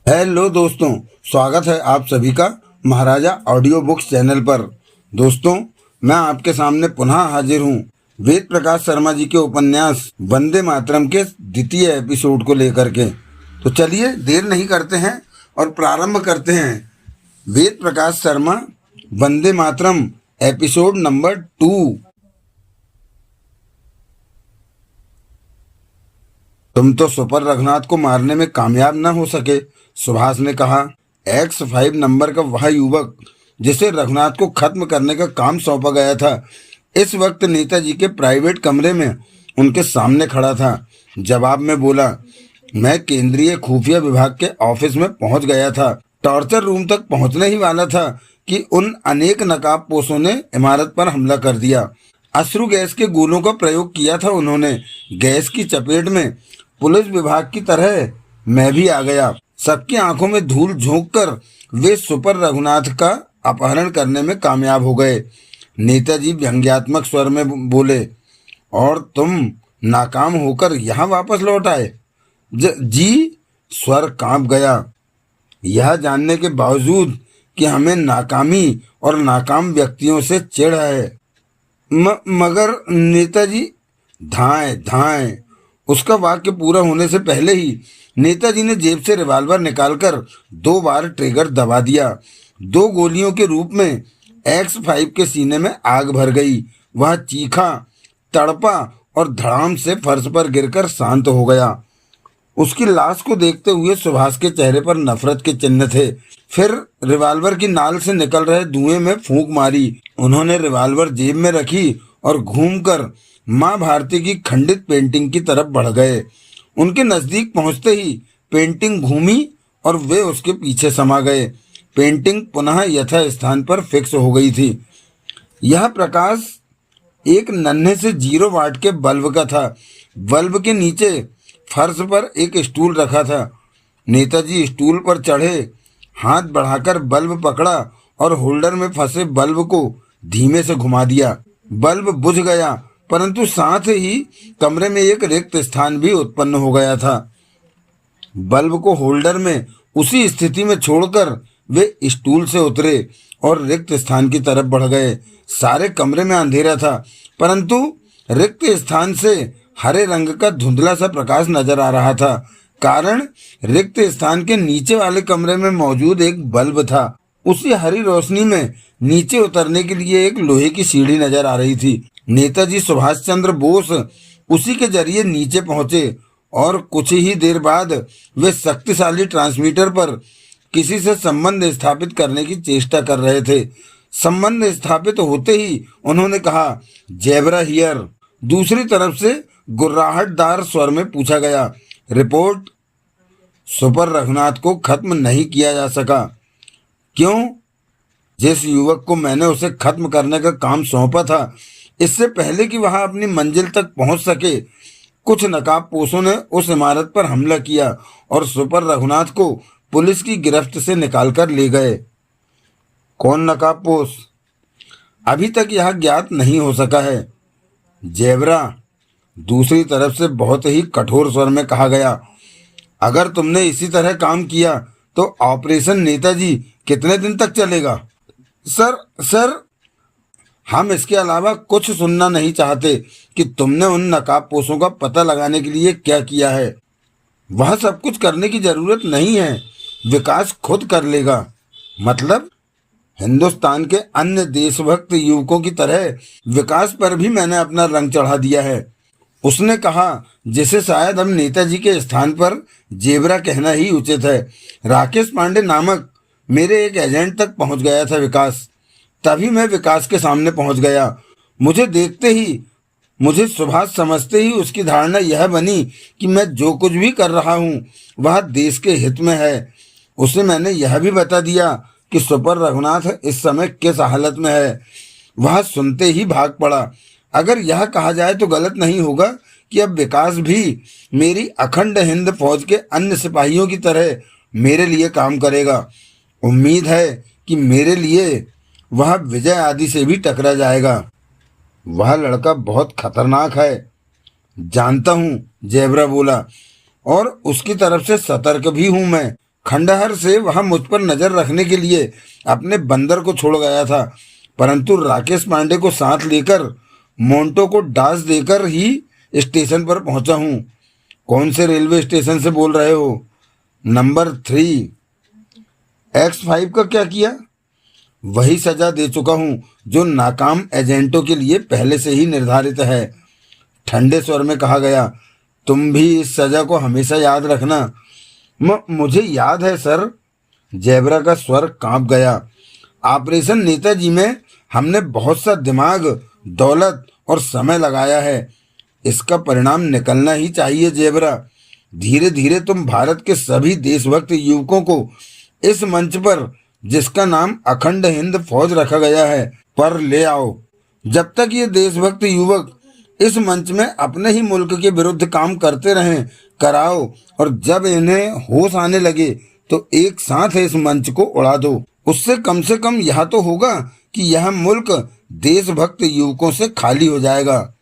Hello दोस्तों, स्वागत है आप सभी का महाराजा ऑडियो बुक्स चैनल पर। दोस्तों, मैं आपके सामने पुनः हाजिर हूँ वेद प्रकाश शर्मा जी के उपन्यास वंदे मातरम के द्वितीय एपिसोड को लेकर के। तो चलिए देर नहीं करते हैं और प्रारंभ करते हैं वेद प्रकाश शर्मा वंदे मातरम एपिसोड नंबर 2। तुम तो सुपर रघुनाथ को मारने में कामयाब न हो सके, सुभाष ने कहा। X5 नंबर का वह युवक जिसे रघुनाथ को खत्म करने का काम सौंपा गया था, इस वक्त नेताजी के प्राइवेट कमरे में उनके सामने खड़ा था। जवाब में बोला, मैं केंद्रीय खुफिया विभाग के ऑफिस में पहुंच गया था। टॉर्चर रूम तक पहुंचने ही वाला था कि उन अनेक नकाबपोशों ने इमारत पर हमला कर दिया। अश्रु गैस के गोलों का प्रयोग किया था उन्होंने। गैस की चपेट में पुलिस विभाग की तरह मैं भी आ गया। सबकी आंखों में धूल झोंककर वे सुपर रघुनाथ का अपहरण करने में कामयाब हो गए। नेताजी व्यंग्यात्मक स्वर में बोले, और तुम नाकाम होकर यहाँ वापस लौट आए? जी। स्वर कांप गया। यह जानने के बावजूद कि हमें नाकामी और नाकाम व्यक्तियों से चिढ़ है। मगर नेताजी। धाएं धाएं। उसका वाक्य पूरा होने से पहले ही नेताजी ने जेब से रिवॉल्वर निकालकर 2 बार ट्रिगर दबा दिया। 2 गोलियों के रूप में X5 के सीने में आग भर गई। वह चीखा, तड़पा और धड़ाम से फर्श पर गिरकर शांत हो गया। उसकी लाश को देखते हुए सुभाष के चेहरे पर नफरत के चिन्ह थे। फिर रिवॉल्वर की नाल से निकल रहे धुएं में फूंक मारी। उन्होंने रिवॉल्वर जेब में रखी और घूमकर माँ भारती की खंडित पेंटिंग की तरफ बढ़ गए। उनके नजदीक पहुंचते ही पेंटिंग घूमी और वे उसके पीछे समा गए। पेंटिंग पुनः यथा स्थान पर फिक्स हो गई थी। यह प्रकाश एक नन्हे से 0 वाट के बल्ब का था। बल्ब के नीचे फर्श पर एक स्टूल रखा था। नेताजी स्टूल पर चढ़े, हाथ बढ़ाकर बल्ब पकड़ा और होल्डर में फंसे बल्ब को धीमे से घुमा दिया। बल्ब बुझ गया, परंतु साथ ही कमरे में एक रिक्त स्थान भी उत्पन्न हो गया था। बल्ब को होल्डर में उसी स्थिति में छोड़कर वे स्टूल से उतरे और रिक्त स्थान की तरफ बढ़ गए। सारे कमरे में अंधेरा था, परंतु रिक्त स्थान से हरे रंग का धुंधला सा प्रकाश नजर आ रहा था। कारण रिक्त स्थान के नीचे वाले कमरे में मौजूद एक बल्ब था। उसी हरी रोशनी में नीचे उतरने के लिए एक लोहे की सीढ़ी नजर आ रही थी। नेताजी सुभाष चंद्र बोस उसी के जरिए नीचे पहुंचे और कुछ ही देर बाद वे शक्तिशाली ट्रांसमीटर पर किसी से संबंध स्थापित करने की चेष्टा कर रहे थे। संबंध स्थापित होते ही उन्होंने कहा, जेब्रा हियर। दूसरी तरफ से गुर्राहटदार स्वर में पूछा गया, रिपोर्ट। सुपर रघुनाथ को खत्म नहीं किया जा सका। क्यों? जिस युवक को मैंने उसे खत्म करने का काम सौंपा था, इससे पहले कि वह अपनी मंजिल तक पहुंच सके, कुछ नकाबपोशों ने उस इमारत पर हमला किया और सुपर रघुनाथ को पुलिस की गिरफ्त से निकालकर ले गए। कौन नकाबपोश? अभी तक यह ज्ञात नहीं हो सका है। जेबरा। दूसरी तरफ से बहुत ही कठोर स्वर में कहा गया, अगर तुमने इसी तरह काम किया तो ऑपरेशन नेताजी कितने दिन तक चलेगा? सर, हम इसके अलावा कुछ सुनना नहीं चाहते कि तुमने उन नकाबपोशों का पता लगाने के लिए क्या किया है। वह सब कुछ करने की जरूरत नहीं है, विकास खुद कर लेगा। मतलब? हिंदुस्तान के अन्य देशभक्त युवकों की तरह विकास पर भी मैंने अपना रंग चढ़ा दिया है, उसने कहा, जिसे शायद हम नेताजी के स्थान पर जेबरा कहना ही उचित है। राकेश पांडे नामक मेरे एक एजेंट तक पहुंच गया था विकास। तभी मैं विकास के सामने पहुंच गया। मुझे देखते ही, मुझे सुभाष समझते ही उसकी धारणा यह बनी कि मैं जो कुछ भी कर रहा हूं वह देश के हित में है। उसे मैंने यह भी बता दिया कि सुपर रघुनाथ इस समय किस हालत में है। वह सुनते ही भाग पड़ा। अगर यह कहा जाए तो गलत नहीं होगा कि अब विकास भी मेरी अखंड हिंद फौज के अन्य सिपाहियों की तरह मेरे लिए काम करेगा। उम्मीद है कि मेरे लिए वह विजय आदि से भी टकरा जाएगा। वह लड़का बहुत खतरनाक है। जानता हूँ, जेबरा बोला, और उसकी तरफ से सतर्क भी हूँ मैं। खंडहर से वह मुझ पर नजर रखने के लिए अपने बंदर को छोड़ गया था, परंतु राकेश पांडे को साथ लेकर मोंटो को डांस देकर ही स्टेशन पर पहुंचा हूं। कौन से रेलवे स्टेशन से बोल रहे हो? नंबर 3। X5 का क्या किया? वही सजा दे चुका हूं जो नाकाम एजेंटों के लिए पहले से ही निर्धारित है, ठंडे स्वर में कहा गया। तुम भी इस सजा को हमेशा याद रखना। मुझे याद है सर। जेबरा का स्वर कांप गया। ऑपरेशन नेताजी में हमने बहुत सा दिमाग, दौलत और समय लगाया है। इसका परिणाम निकलना ही चाहिए जेबरा। धीरे धीरे तुम भारत के सभी देशभक्त युवकों को इस मंच पर, जिसका नाम अखंड हिंद फौज रखा गया है, पर ले आओ। जब तक ये देशभक्त युवक इस मंच में अपने ही मुल्क के विरुद्ध काम करते रहें, कराओ, और जब इन्हें होश आने लगे तो एक साथ इस मंच को उड़ा दो। उससे कम से कम यह तो होगा कि यह मुल्क देशभक्त युवकों से खाली हो जाएगा।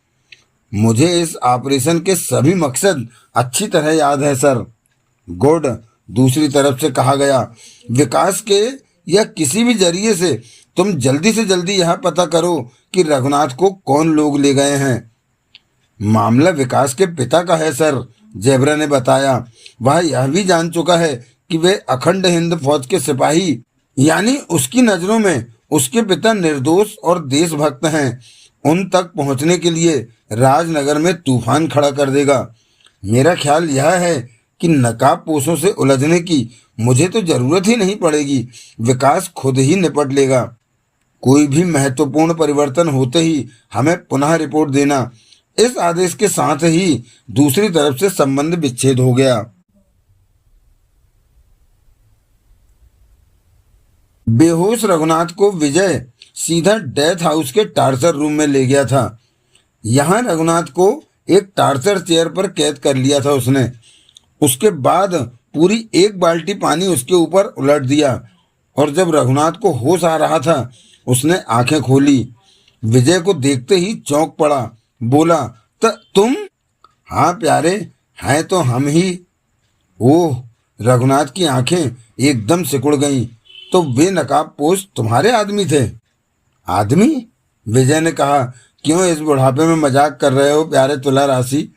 मुझे इस ऑपरेशन के सभी मकसद अच्छी तरह याद है सर। गुड। दूसरी तरफ से कहा गया, विकास के या किसी भी जरिए से तुम जल्दी से जल्दी यह पता करो कि रघुनाथ को कौन लोग ले गए हैं। मामला विकास के पिता का है सर, जेबरा ने बताया। वह यह भी जान चुका है कि वे अखंड हिंद फौज के सिपाही, यानी उसकी नजरों में उसके पिता निर्दोष और देशभक्त हैं। उन तक पहुंचने के लिए राजनगर में तूफान खड़ा कर देगा। मेरा ख्याल यह है कि नकाबपोशों से उलझने की मुझे तो जरूरत ही नहीं पड़ेगी, विकास खुद ही निपट लेगा। कोई भी महत्वपूर्ण परिवर्तन होते ही हमें पुनः रिपोर्ट देना। इस आदेश के साथ ही दूसरी तरफ से संबंध विच्छेद हो गया। बेहोश रघुनाथ को विजय सीधा डेथ हाउस के टार्चर रूम में ले गया था। यहाँ रघुनाथ को एक टार्चर चेयर पर कैद कर लिया था उसने। उसके बाद पूरी 1 बाल्टी पानी उसके ऊपर उलट दिया, और जब रघुनाथ को होश आ रहा था उसने आंखें खोली। विजय को देखते ही चौंक पड़ा, बोला, तुम? हाँ प्यारे, हैं तो हम ही। ओह! रघुनाथ की आंखें एकदम सिकुड़ गईं। तो वे नकाबपोश तुम्हारे आदमी थे? आदमी? विजय ने कहा। क्यों इस बुढ़ापे में मजाक कर रहे हो प्यारे तुला राशि?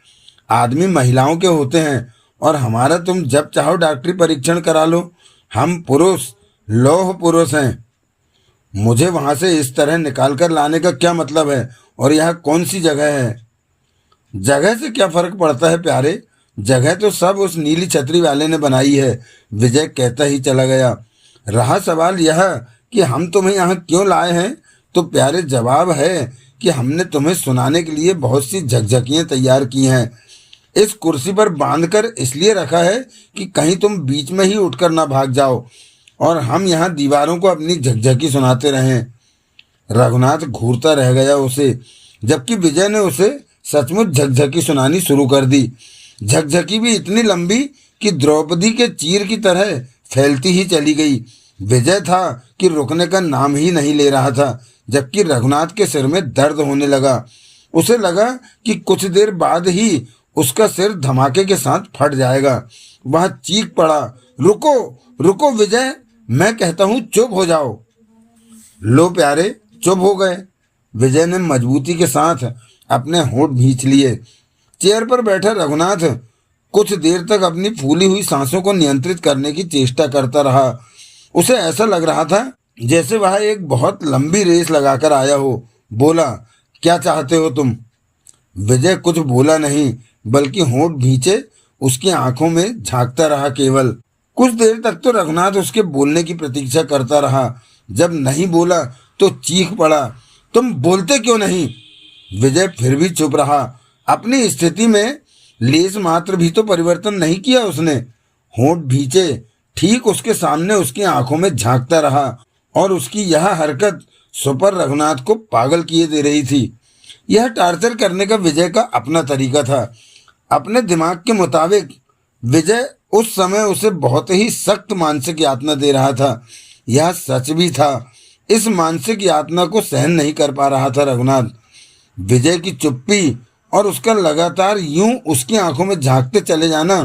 आदमी महिलाओं के होते हैं, और हमारा तुम जब चाहो डॉक्टरी परीक्षण करा लो। हम पुरुष, लौह पुरुष हैं। मुझे वहां से इस तरह निकाल कर लाने का क्या मतलब है? और यह कौन सी जगह है? जगह से क्या फर्क पड़ता है प्यारे? जगह तो सब उस नीली छतरी वाले ने बनाई है, विजय कहता ही चला गया। रहा सवाल यह कि हम तुम्हें यहाँ क्यों लाए हैं, तो प्यारे जवाब है कि हमने तुम्हें सुनाने के लिए बहुत सी झकझकियाँ तैयार की हैं। इस कुर्सी पर बांधकर इसलिए रखा है कि कहीं तुम बीच में ही उठकर ना भाग जाओ और हम यहाँ दीवारों को अपनी झकझकी सुनाते रहें। रघुनाथ घूरता रह गया उसे, जबकि विजय ने उसे सचमुच झकझकी सुनानी शुरू कर दी। झकझकी भी इतनी लंबी कि द्रौपदी के चीर की तरह फैलती ही चली गई। विजय था कि रुकने का नाम ही नहीं ले रहा था, जबकि रघुनाथ के सिर में दर्द होने लगा। उसे लगा कि कुछ देर बाद ही उसका सिर धमाके के साथ फट जाएगा। वह चीख पड़ा, रुको रुको विजय, मैं कहता हूँ चुप हो जाओ। लो प्यारे, चुप हो गए। विजय ने मजबूती के साथ अपने होंठ भींच लिए। चेयर पर बैठा रघुनाथ कुछ देर तक अपनी फूली हुई सांसों को नियंत्रित करने की चेष्टा करता रहा। उसे ऐसा लग रहा था जैसे वह एक बहुत लंबी रेस लगाकर आया हो। बोला, क्या चाहते हो तुम? विजय कुछ बोला नहीं, बल्कि होंठ भींचे उसकी आंखों में झांकता रहा केवल। कुछ देर तक तो रघुनाथ उसके बोलने की प्रतीक्षा करता रहा। जब नहीं बोला तो चीख पड़ा, तुम बोलते क्यों नहीं? विजय फिर भी चुप रहा। अपनी स्थिति में लेस मात्र भी तो परिवर्तन नहीं किया उसने। होंठ भींचे ठीक उसके सामने उसकी आंखों में झांकता रहा, और उसकी यह हरकत सुपर रघुनाथ को पागल किए दे रही थी। यह टार्चर करने का विजय का अपना तरीका था। अपने दिमाग के मुताबिक विजय उस समय उसे बहुत ही सख्त मानसिक यातना दे रहा था। यह सच भी था। इस मानसिक यातना को सहन नहीं कर पा रहा था रघुनाथ। विजय की चुप्पी और उसका लगातार यूं उसकी आंखों में झांकते चले जाना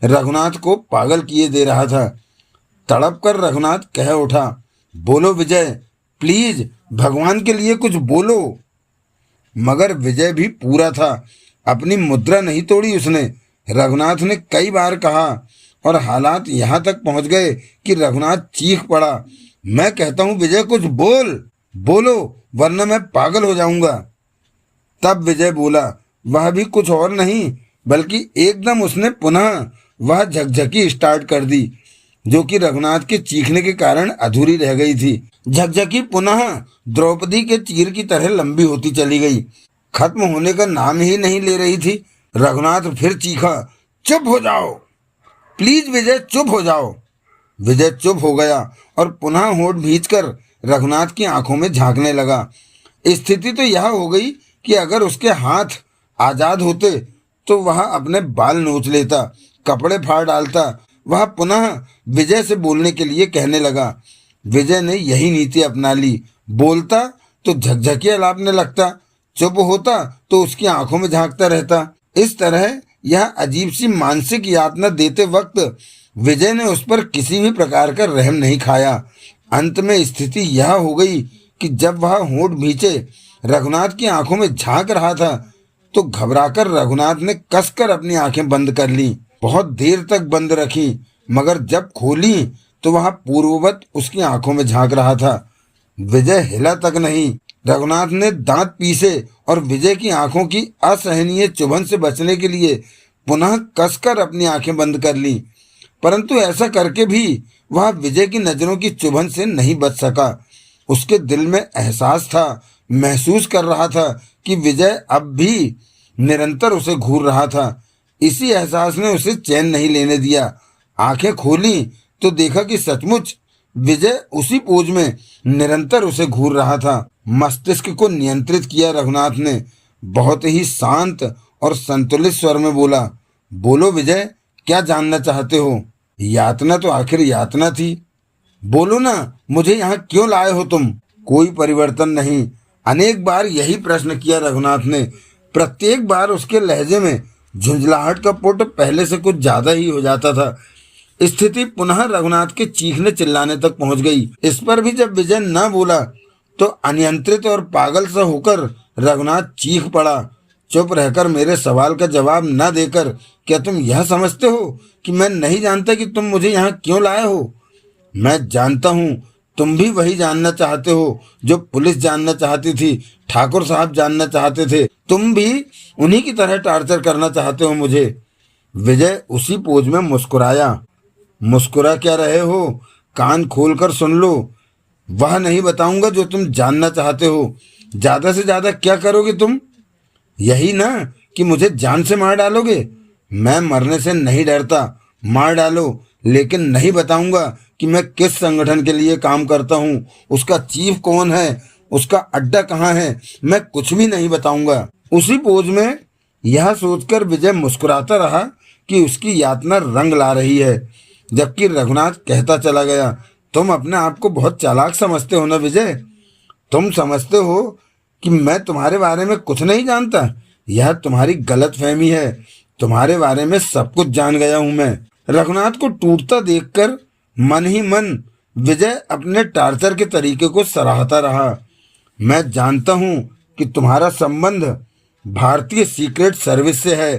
रघुनाथ को पागल किए दे रहा था। तड़प कर रघुनाथ कह उठा, बोलो विजय, प्लीज भगवान के लिए कुछ बोलो। मगर विजय भी पूरा था, अपनी मुद्रा नहीं तोड़ी उसने। रघुनाथ ने कई बार कहा और हालात यहाँ तक पहुंच गए कि रघुनाथ चीख पड़ा, मैं कहता हूं विजय कुछ बोलो वरना मैं पागल हो जाऊंगा। तब विजय बोला, वह भी कुछ और नहीं बल्कि एकदम उसने पुनः वह झकझकी स्टार्ट कर दी जो कि रघुनाथ के चीखने के कारण अधूरी रह गई थी। झकझकी पुनः द्रौपदी के तीर की तरह लंबी होती चली गई, खत्म होने का नाम ही नहीं ले रही थी। रघुनाथ फिर चीखा, चुप हो जाओ, प्लीज विजय चुप हो जाओ। विजय चुप हो गया और पुनः होठ भींचकर रघुनाथ की आंखों में झांकने लगा। स्थिति तो यह हो गई कि अगर उसके हाथ आजाद होते तो वह अपने बाल नोच लेता, कपड़े फाड़ डालता। वह पुनः विजय से बोलने के लिए कहने लगा। विजय ने यही नीति अपना ली, बोलता तो झकझकियां लापने लगता, चुप होता तो उसकी आंखों में झांकता रहता। इस तरह यह अजीब सी मानसिक यातना देते वक्त विजय ने उस पर किसी भी प्रकार का रहम नहीं खाया। अंत में स्थिति यह हो गई कि जब वह होठ भींचे रघुनाथ की आंखों में झांक रहा था तो घबराकर रघुनाथ ने कसकर अपनी आंखें बंद कर ली। बहुत देर तक बंद रखी, मगर जब खोली तो वह पूर्ववत उसकी आंखों में झांक रहा था। विजय हिला तक नहीं। रघुनाथ ने दांत पीसे और विजय की आंखों की असहनीय चुभन से बचने के लिए पुनः कसकर अपनी आंखें बंद कर ली, परंतु ऐसा करके भी वह विजय की नजरों की चुभन से नहीं बच सका। उसके दिल में एहसास था, महसूस कर रहा था कि विजय अब भी निरंतर उसे घूर रहा था। इसी एहसास ने उसे चैन नहीं लेने दिया। आंखें खोली तो देखा कि सचमुच विजय उसी पोज में निरंतर उसे घूर रहा था। मस्तिष्क को नियंत्रित किया रघुनाथ ने, बहुत ही शांत और संतुलित स्वर में बोला, बोलो विजय, क्या जानना चाहते हो? यातना तो आखिर यातना थी, बोलो ना, मुझे यहाँ क्यों लाए हो तुम? कोई परिवर्तन नहीं। अनेक बार यही प्रश्न किया रघुनाथ ने। प्रत्येक बार उसके लहजे में झुंझलाहट का पुट पहले से कुछ ज्यादा ही हो जाता था। स्थिति पुनः रघुनाथ के चीखने चिल्लाने तक पहुंच गई। इस पर भी जब विजय न बोला तो अनियंत्रित और पागल सा होकर रघुनाथ चीख पड़ा, चुप रहकर मेरे सवाल का जवाब न देकर क्या तुम यह समझते हो कि मैं नहीं जानता कि तुम मुझे यहाँ क्यों लाए हो? मैं जानता हूँ, तुम भी वही जानना चाहते हो जो पुलिस जानना चाहती थी, ठाकुर साहब जानना चाहते थे। तुम भी उन्हीं की तरह टॉर्चर करना चाहते हो मुझे। विजय उसी पोज में मुस्कुराया। मुस्कुरा क्या रहे हो? कान खोलकर सुन लो। वह नहीं बताऊंगा जो तुम जानना चाहते हो। ज्यादा से ज्यादा क्या करोगे तुम? यही ना कि मुझे जान से मार डालोगे? मैं मरने से नहीं डरता, मार डालो, लेकिन नहीं बताऊंगा कि मैं किस संगठन के लिए काम करता हूँ, उसका चीफ कौन है, उसका अड्डा कहाँ है, मैं कुछ भी नहीं बताऊंगा। उसी पोज में यह सोचकर विजय मुस्कुराता रहा कि उसकी यातना रंग ला रही है, जबकि रघुनाथ कहता चला गया, तुम अपने आप को बहुत चालाक समझते हो ना विजय? तुम समझते हो कि मैं तुम्हारे बारे में कुछ नहीं जानता? यह तुम्हारी गलतफहमी है। तुम्हारे बारे में सब कुछ जान गया हूं मैं। रघुनाथ को टूटता देखकर मन ही मन विजय अपने टार्चर के तरीके को सराहता रहा। मैं जानता हूं कि तुम्हारा संबंध भारतीय सीक्रेट सर्विस से है।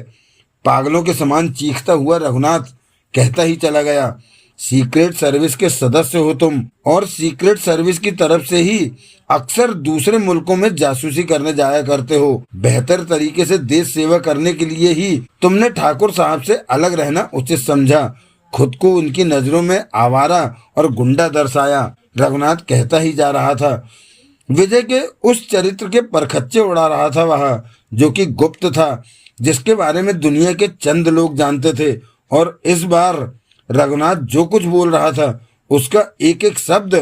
पागलों के समान चीखता हुआ रघुनाथ कहता ही चला गया, सीक्रेट सर्विस के सदस्य हो तुम, और सीक्रेट सर्विस की तरफ से ही अक्सर दूसरे मुल्कों में जासूसी करने जाया करते हो। बेहतर तरीके से देश सेवा करने के लिए ही तुमने ठाकुर साहब से अलग रहना उचित समझा, खुद को उनकी नजरों में आवारा और गुंडा दर्शाया। रघुनाथ कहता ही जा रहा था। विजय के उस चरित्र के परखच्चे उड़ा रहा था वह, जो कि गुप्त था, जिसके बारे में दुनिया के चंद लोग जानते थे। और इस बार रघुनाथ जो कुछ बोल रहा था उसका एक एक शब्द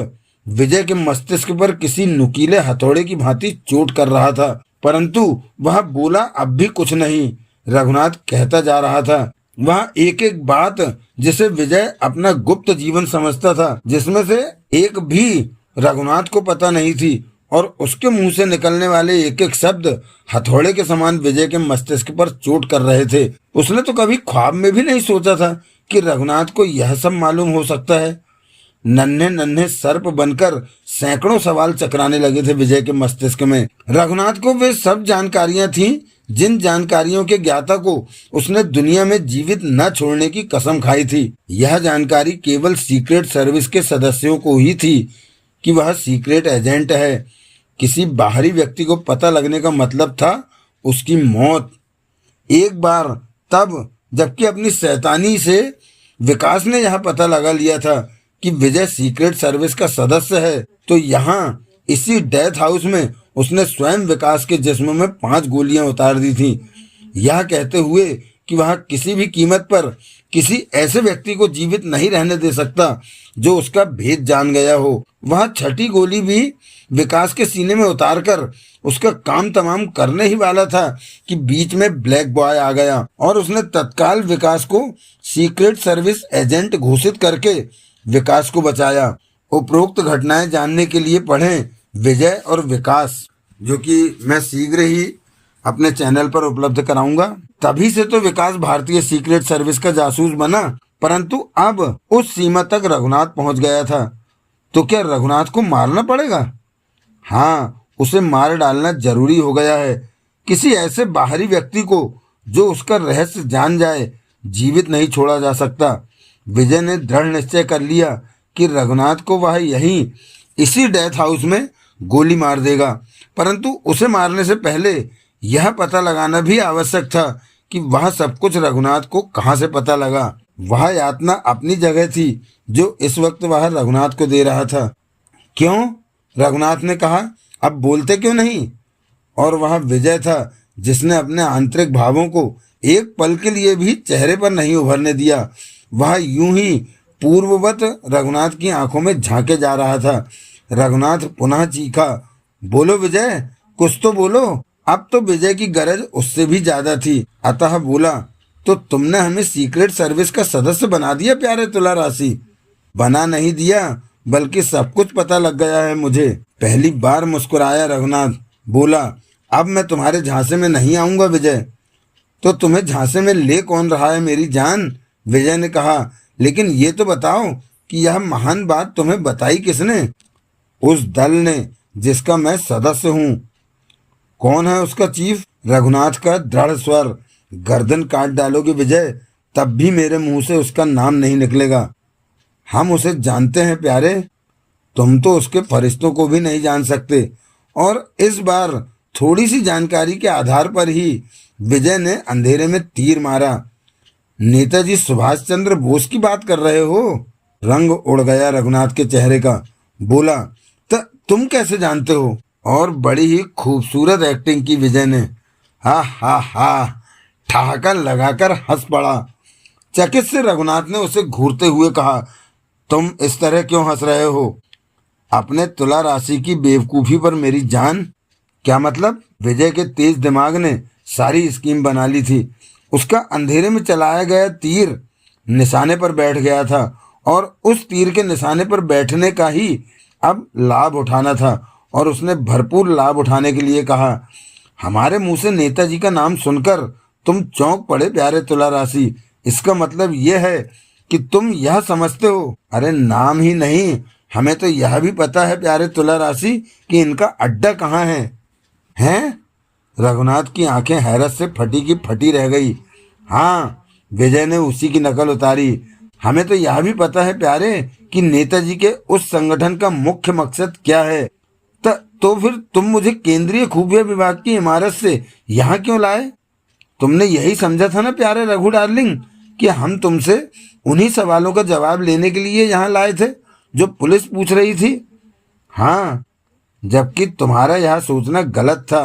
विजय के मस्तिष्क पर किसी नुकीले हथौड़े की भांति चोट कर रहा था, परंतु वह बोला अब भी कुछ नहीं। रघुनाथ कहता जा रहा था, वह एक एक बात जिसे विजय अपना गुप्त जीवन समझता था, जिसमें से एक भी रघुनाथ को पता नहीं थी, और उसके मुंह से निकलने वाले एक एक शब्द हथौड़े के समान विजय के मस्तिष्क पर चोट कर रहे थे। उसने तो कभी ख्वाब में भी नहीं सोचा था कि रघुनाथ को यह सब मालूम हो सकता है। नन्हे नन्हे सर्प बनकर सैकड़ों सवाल चकराने लगे थे विजय के मस्तिष्क में। रघुनाथ को वे सब जानकारियां थीं जिन जानकारियों के ज्ञाता को उसने दुनिया में जीवित न छोड़ने की कसम खाई थी। यह जानकारी केवल सीक्रेट सर्विस के सदस्यों को ही थी कि वह सीक्रेट एजेंट है। किसी बाहरी व्यक्ति को पता लगने का मतलब था उसकी मौत। एक बार तब जबकि अपनी शैतानी से विकास ने यह पता लगा लिया था कि विजय सीक्रेट सर्विस का सदस्य है, तो यहाँ इसी डेथ हाउस में उसने स्वयं विकास के जिस्म में 5 गोलियां उतार दी थीं, यह कहते हुए कि वह किसी भी कीमत पर किसी ऐसे व्यक्ति को जीवित नहीं रहने दे सकता जो उसका भेद जान गया हो। वह 6ठी गोली भी विकास के सीने में उतारकर उसका काम तमाम करने ही वाला था कि बीच में ब्लैक बॉय आ गया और उसने तत्काल विकास को सीक्रेट सर्विस एजेंट घोषित करके विकास को बचाया। उपरोक्त घटनाएं जानने के लिए पढ़ें विजय और विकास, जो कि मैं शीघ्र ही अपने चैनल पर उपलब्ध कराऊंगा। तभी से तो विकास भारतीय सीक्रेट सर्विस का जासूस बना, परंतु अब उस सीमा तक रघुनाथ पहुंच गया था। तो क्या रघुनाथ को मारना पड़ेगा? हाँ, उसे मार डालना जरूरी हो गया है। किसी ऐसे बाहरी व्यक्ति को जो उसका रहस्य जान जाए जीवित नहीं छोड़ा जा सकता। विजय ने दृढ़ निश्चय कर लिया कि रघुनाथ को वह यहीं इसी डेथ हाउस में गोली मार देगा, परंतु उसे मारने से पहले यह पता लगाना भी आवश्यक था कि वह सब कुछ रघुनाथ को कहाँ से पता लगा। वह यातना अपनी जगह थी जो इस वक्त वह रघुनाथ को दे रहा था। क्यों? रघुनाथ ने कहा, अब बोलते क्यों नहीं? और वह विजय था जिसने अपने आंतरिक भावों को एक पल के लिए भी चेहरे पर नहीं उभरने दिया। वह यूं ही पूर्ववत रघुनाथ की आंखों में झांके जा रहा था। रघुनाथ पुनः चीखा, बोलो विजय, कुछ तो बोलो। अब तो विजय की गरज उससे भी ज्यादा थी, अतः बोला, तो तुमने हमें सीक्रेट सर्विस का सदस्य बना दिया प्यारे तुला राशि? बना नहीं दिया, बल्कि सब कुछ पता लग गया है मुझे। पहली बार मुस्कुराया रघुनाथ। बोला, अब मैं तुम्हारे झांसे में नहीं आऊंगा विजय। तो तुम्हें झांसे में ले कौन रहा है मेरी जान? विजय ने कहा, लेकिन ये तो बताओ कि यह महान बात तुम्हें बताई किसने? उस दल ने जिसका मैं सदस्य हूँ। कौन है उसका चीफ? रघुनाथ का दृढ़ स्वर। गर्दन काट डालोगे विजय, तब भी मेरे मुंह से उसका नाम नहीं निकलेगा। हम उसे जानते हैं प्यारे, तुम तो उसके फरिश्तों को भी नहीं जान सकते। और इस बार थोड़ी सी जानकारी के आधार पर ही विजय ने अंधेरे में तीर मारा। नेताजी सुभाष चंद्र बोस की बात कर रहे हो? रंग उड़ गया रघुनाथ के चेहरे का। बोला, तो तुम कैसे जानते हो? और बड़ी ही खूबसूरत एक्टिंग की विजय ने। हा हा हा, ठहाका लगाकर हंस पड़ा। चकित से रघुनाथ ने उसे घूरते हुए कहा, तुम इस तरह क्यों हंस रहे हो? अपने तुला राशि की बेवकूफी पर मेरी जान? क्या मतलब? विजय के तेज दिमाग ने सारी स्कीम बना ली थी। उसका अंधेरे में चलाया गया तीर निशाने पर बैठ गया था और उस तीर के निशाने पर बैठने का ही अब लाभ उठाना था। और उसने भरपूर लाभ उठाने के लिए कहा, हमारे मुंह से नेताजी का नाम सुनकर तुम चौंक पड़े प्यारे तुला राशि। इसका मतलब यह है कि तुम यह समझते हो? अरे नाम ही नहीं, हमें तो यह भी पता है प्यारे तुला राशि कि इनका अड्डा कहाँ है। हैं? रघुनाथ की आंखें हैरत से फटी की फटी रह गई। हाँ, विजय ने उसी की नकल उतारी। हमें तो यह भी पता है प्यारे कि नेताजी के उस संगठन का मुख्य मकसद क्या है। तो फिर तुम मुझे केंद्रीय खुफिया विभाग की इमारत से यहाँ क्यों लाए? तुमने यही समझा था ना प्यारे रघु डार्लिंग कि हम तुमसे उन्हीं सवालों का जवाब लेने के लिए यहाँ लाए थे जो पुलिस पूछ रही थी। हाँ, जबकि तुम्हारा यह सोचना गलत था,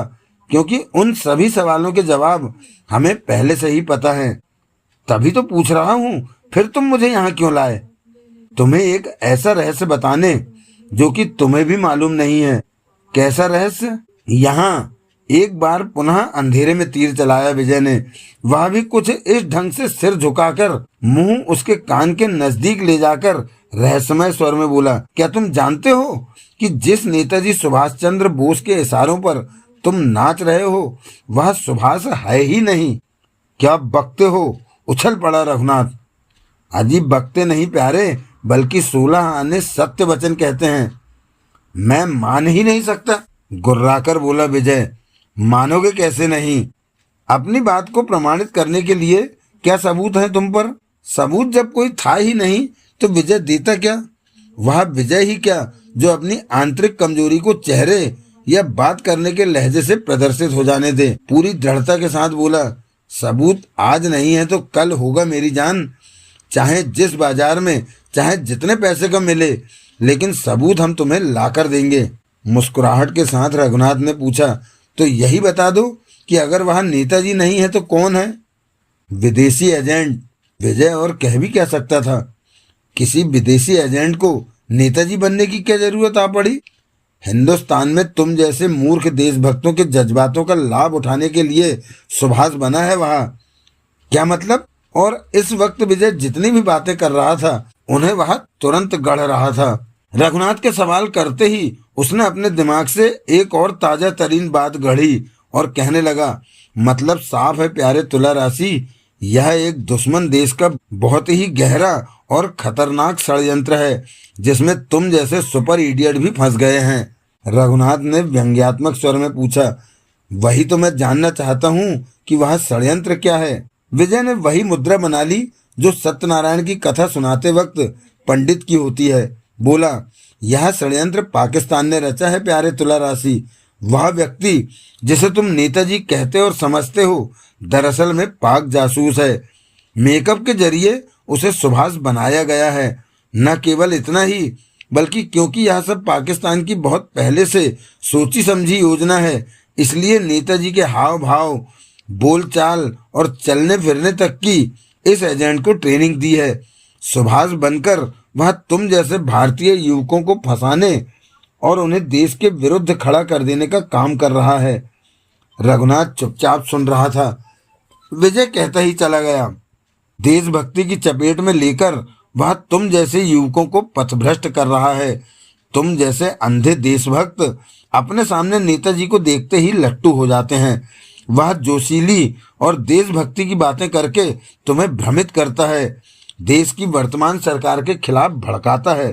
क्योंकि उन सभी सवालों के जवाब हमें पहले से ही पता है। तभी तो पूछ रहा हूँ, फिर तुम मुझे यहाँ क्यों लाए? तुम्हें एक ऐसा रहस्य बताने जो कि तुम्हें भी मालूम नहीं है। कैसा रहस्य? यहाँ एक बार पुनः अंधेरे में तीर चलाया विजय ने। वह भी कुछ इस ढंग से सिर झुकाकर मुंह उसके कान के नजदीक ले जाकर रहस्यमय स्वर में बोला, क्या तुम जानते हो कि जिस नेताजी सुभाष चंद्र बोस के इशारों पर तुम नाच रहे हो वह सुभाष है ही नहीं? क्या बकते हो? उछल पड़ा रघुनाथ। अजीब बकते नहीं प्यारे, बल्कि 16 आने सत्य वचन कहते हैं। मैं मान ही नहीं सकता, गुर्राकर बोला विजय। मानोगे कैसे नहीं? अपनी बात को प्रमाणित करने के लिए क्या सबूत है तुम पर? सबूत जब कोई था ही नहीं तो विजय देता क्या? वह विजय ही क्या जो अपनी आंतरिक कमजोरी को चेहरे या बात करने के लहजे से प्रदर्शित हो जाने दे। पूरी दृढ़ता के साथ बोला, सबूत आज नहीं है तो कल होगा मेरी जान, चाहे जिस बाजार में चाहे जितने पैसे का मिले, लेकिन सबूत हम तुम्हें लाकर देंगे। मुस्कुराहट के साथ रघुनाथ ने पूछा, तो यही बता दो कि अगर वहां नेताजी नहीं है तो कौन है? विदेशी एजेंट, विजय और कह भी क्या सकता था। किसी विदेशी एजेंट को नेताजी बनने की क्या जरूरत आ पड़ी? हिंदुस्तान में तुम जैसे मूर्ख देशभक्तों के जज्बातों का लाभ उठाने के लिए सुभाष बना है वहां। क्या मतलब? और इस वक्त विजय जितनी भी बातें कर रहा था उन्हें वह तुरंत गढ़ रहा था। रघुनाथ के सवाल करते ही उसने अपने दिमाग से एक और ताजा तरीन बात गढ़ी और कहने लगा, मतलब साफ है प्यारे तुला राशि, यह एक दुश्मन देश का बहुत ही गहरा और खतरनाक षड्यंत्र है जिसमें तुम जैसे सुपर इडियट भी फंस गए हैं। रघुनाथ ने व्यंग्यात्मक स्वर में पूछा, वही तो मैं जानना चाहता हूँ कि वह षड्यंत्र क्या है। विजय ने वही मुद्रा बना ली जो सत्यनारायण की कथा सुनाते वक्त पंडित की होती है। बोला, यह षड्यंत्र पाकिस्तान ने रचा है प्यारे तुला राशि। वह व्यक्ति जिसे तुम नेताजी कहते और समझते हो दरअसल में पाक जासूस है। मेकअप के जरिए उसे सुभाष बनाया गया है। न केवल इतना ही, बल्कि क्योंकि यह सब पाकिस्तान की बहुत पहले से सोची समझी योजना है, इसलिए नेताजी के हाव भाव, बोलचाल और चलने फिरने तक की इस एजेंट को ट्रेनिंग दी है। सुभाष बनकर वह तुम जैसे भारतीय युवकों को फंसाने और उन्हें देश के विरुद्ध खड़ा कर देने का काम कर रहा है। रघुनाथ चुपचाप सुन रहा था। विजय कहता ही चला गया, देशभक्ति की चपेट में लेकर वह तुम जैसे युवकों को पथभ्रष्ट कर रहा है। तुम जैसे अंधे देशभक्त अपने सामने नेताजी को देखते ही लट्टू हो जाते हैं। वह जोशीली और देशभक्ति की बातें करके तुम्हें भ्रमित करता है, देश की वर्तमान सरकार के खिलाफ भड़काता है।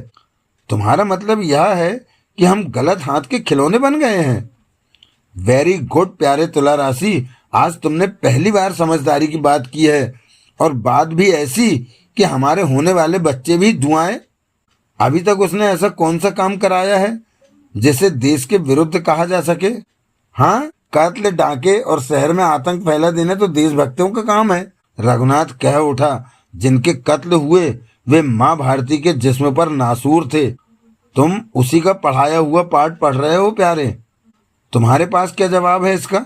तुम्हारा मतलब यह है कि हम गलत हाथ के खिलौने बन गए हैं। वेरी गुड प्यारे तुला राशि, आज तुमने पहली बार समझदारी की बात की है, और बात भी ऐसी कि हमारे होने वाले बच्चे भी दुआएं। अभी तक उसने ऐसा कौन सा काम कराया है जिसे देश के विरुद्ध कहा जा सके? हाँ, कत्ल, डाके और शहर में आतंक फैला देना तो देशभक्तों का काम है। रघुनाथ कह उठा, जिनके कत्ल हुए वे माँ भारती के जिस्म पर नासूर थे। तुम उसी का पढ़ाया हुआ पाठ पढ़ रहे हो प्यारे। तुम्हारे पास क्या जवाब है इसका?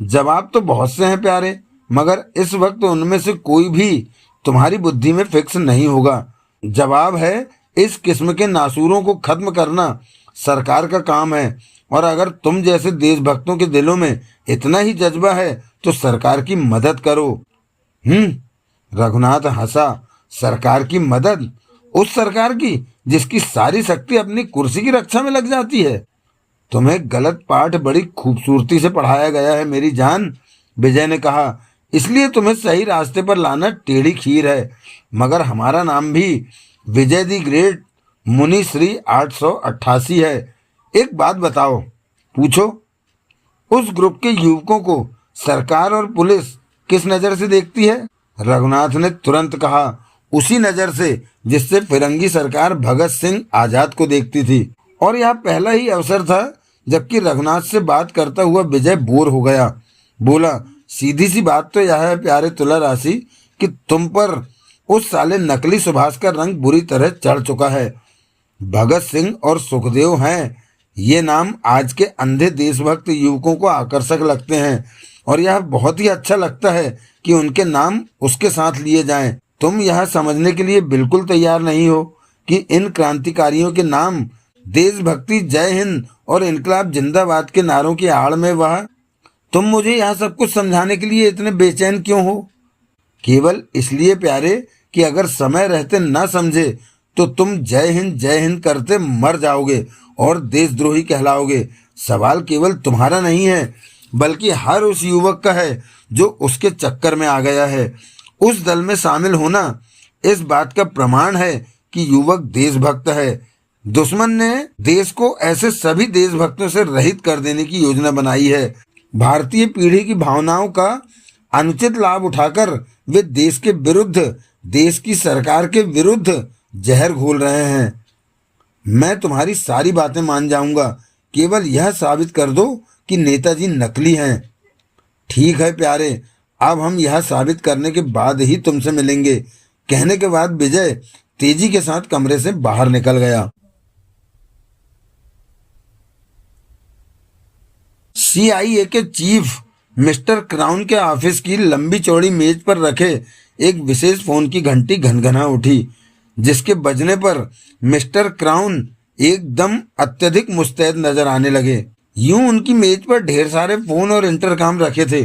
जवाब तो बहुत से हैं प्यारे, मगर इस वक्त उनमें से कोई भी तुम्हारी बुद्धि में फिक्स नहीं होगा। जवाब है, इस किस्म के नासूरों को खत्म करना सरकार का काम है, और अगर तुम जैसे देशभक्तों के दिलों में इतना ही जज्बा है तो सरकार की मदद करो। रघुनाथ हंसा। सरकार की मदद? उस सरकार की जिसकी सारी शक्ति अपनी कुर्सी की रक्षा में लग जाती है। तुम्हें गलत पाठ बड़ी खूबसूरती से पढ़ाया गया है मेरी जान, विजय ने कहा, इसलिए तुम्हें सही रास्ते पर लाना टेढ़ी खीर है। मगर हमारा नाम भी विजय दी ग्रेट मुनि श्री 888 है। एक बात बताओ, पूछो, उस ग्रुप के युवकों को सरकार और पुलिस किस नज़र से देखती है? रघुनाथ ने तुरंत कहा, उसी नज़र से जिससे फिरंगी सरकार भगत सिंह आजाद को देखती थी। और यह पहला ही अवसर था जबकि रघुनाथ से बात करता हुआ विजय बोर हो गया। बोला, सीधी सी बात तो यह है प्यारे तुला राशि कि तुम पर उस साले नकली सुभाष का रंग बुरी तरह चढ़ चुका है। भगत सिंह और सुखदेव हैं, ये नाम आज के अंधे देशभक्त युवकों को आकर्षक लगते हैं, और यह बहुत ही अच्छा लगता है कि उनके नाम उसके साथ लिए जाएं। तुम यह समझने के लिए बिल्कुल तैयार नहीं हो कि इन क्रांतिकारियों के नाम देशभक्ति, जय हिंद और इनकलाब जिंदाबाद के नारों की आड़ में वह। तुम मुझे यह सब कुछ समझाने के लिए इतने बेचैन क्यों हो? केवल इसलिए प्यारे कि अगर समय रहते न समझे तो तुम जय हिंद करते मर जाओगे और देशद्रोही कहलाओगे। सवाल केवल तुम्हारा नहीं है, बल्कि हर उस युवक का है जो उसके चक्कर में आ गया है। उस दल में शामिल होना इस बात का प्रमाण है कि युवक देशभक्त है। दुश्मन ने देश को ऐसे सभी देशभक्तों से रहित कर देने की योजना बनाई है। भारतीय पीढ़ी की भावनाओं का अनुचित लाभ उठाकर वे देश के विरुद्ध, देश की सरकार के विरुद्ध जहर घोल रहे हैं। मैं तुम्हारी सारी बातें मान जाऊंगा, केवल यह साबित कर दो कि नेताजी नकली हैं। ठीक है प्यारे, अब हम यह साबित करने के बाद ही तुमसे मिलेंगे। कहने के बाद विजय तेजी के साथ कमरे से बाहर निकल गया। CIA के चीफ मिस्टर क्राउन के ऑफिस की लंबी चौड़ी मेज पर रखे एक विशेष फोन की घंटी घनघना उठी, जिसके बजने पर मिस्टर क्राउन एकदम अत्यधिक मुस्तैद नजर आने लगे। यूं उनकी मेज पर ढेर सारे फोन और इंटरकॉम रखे थे,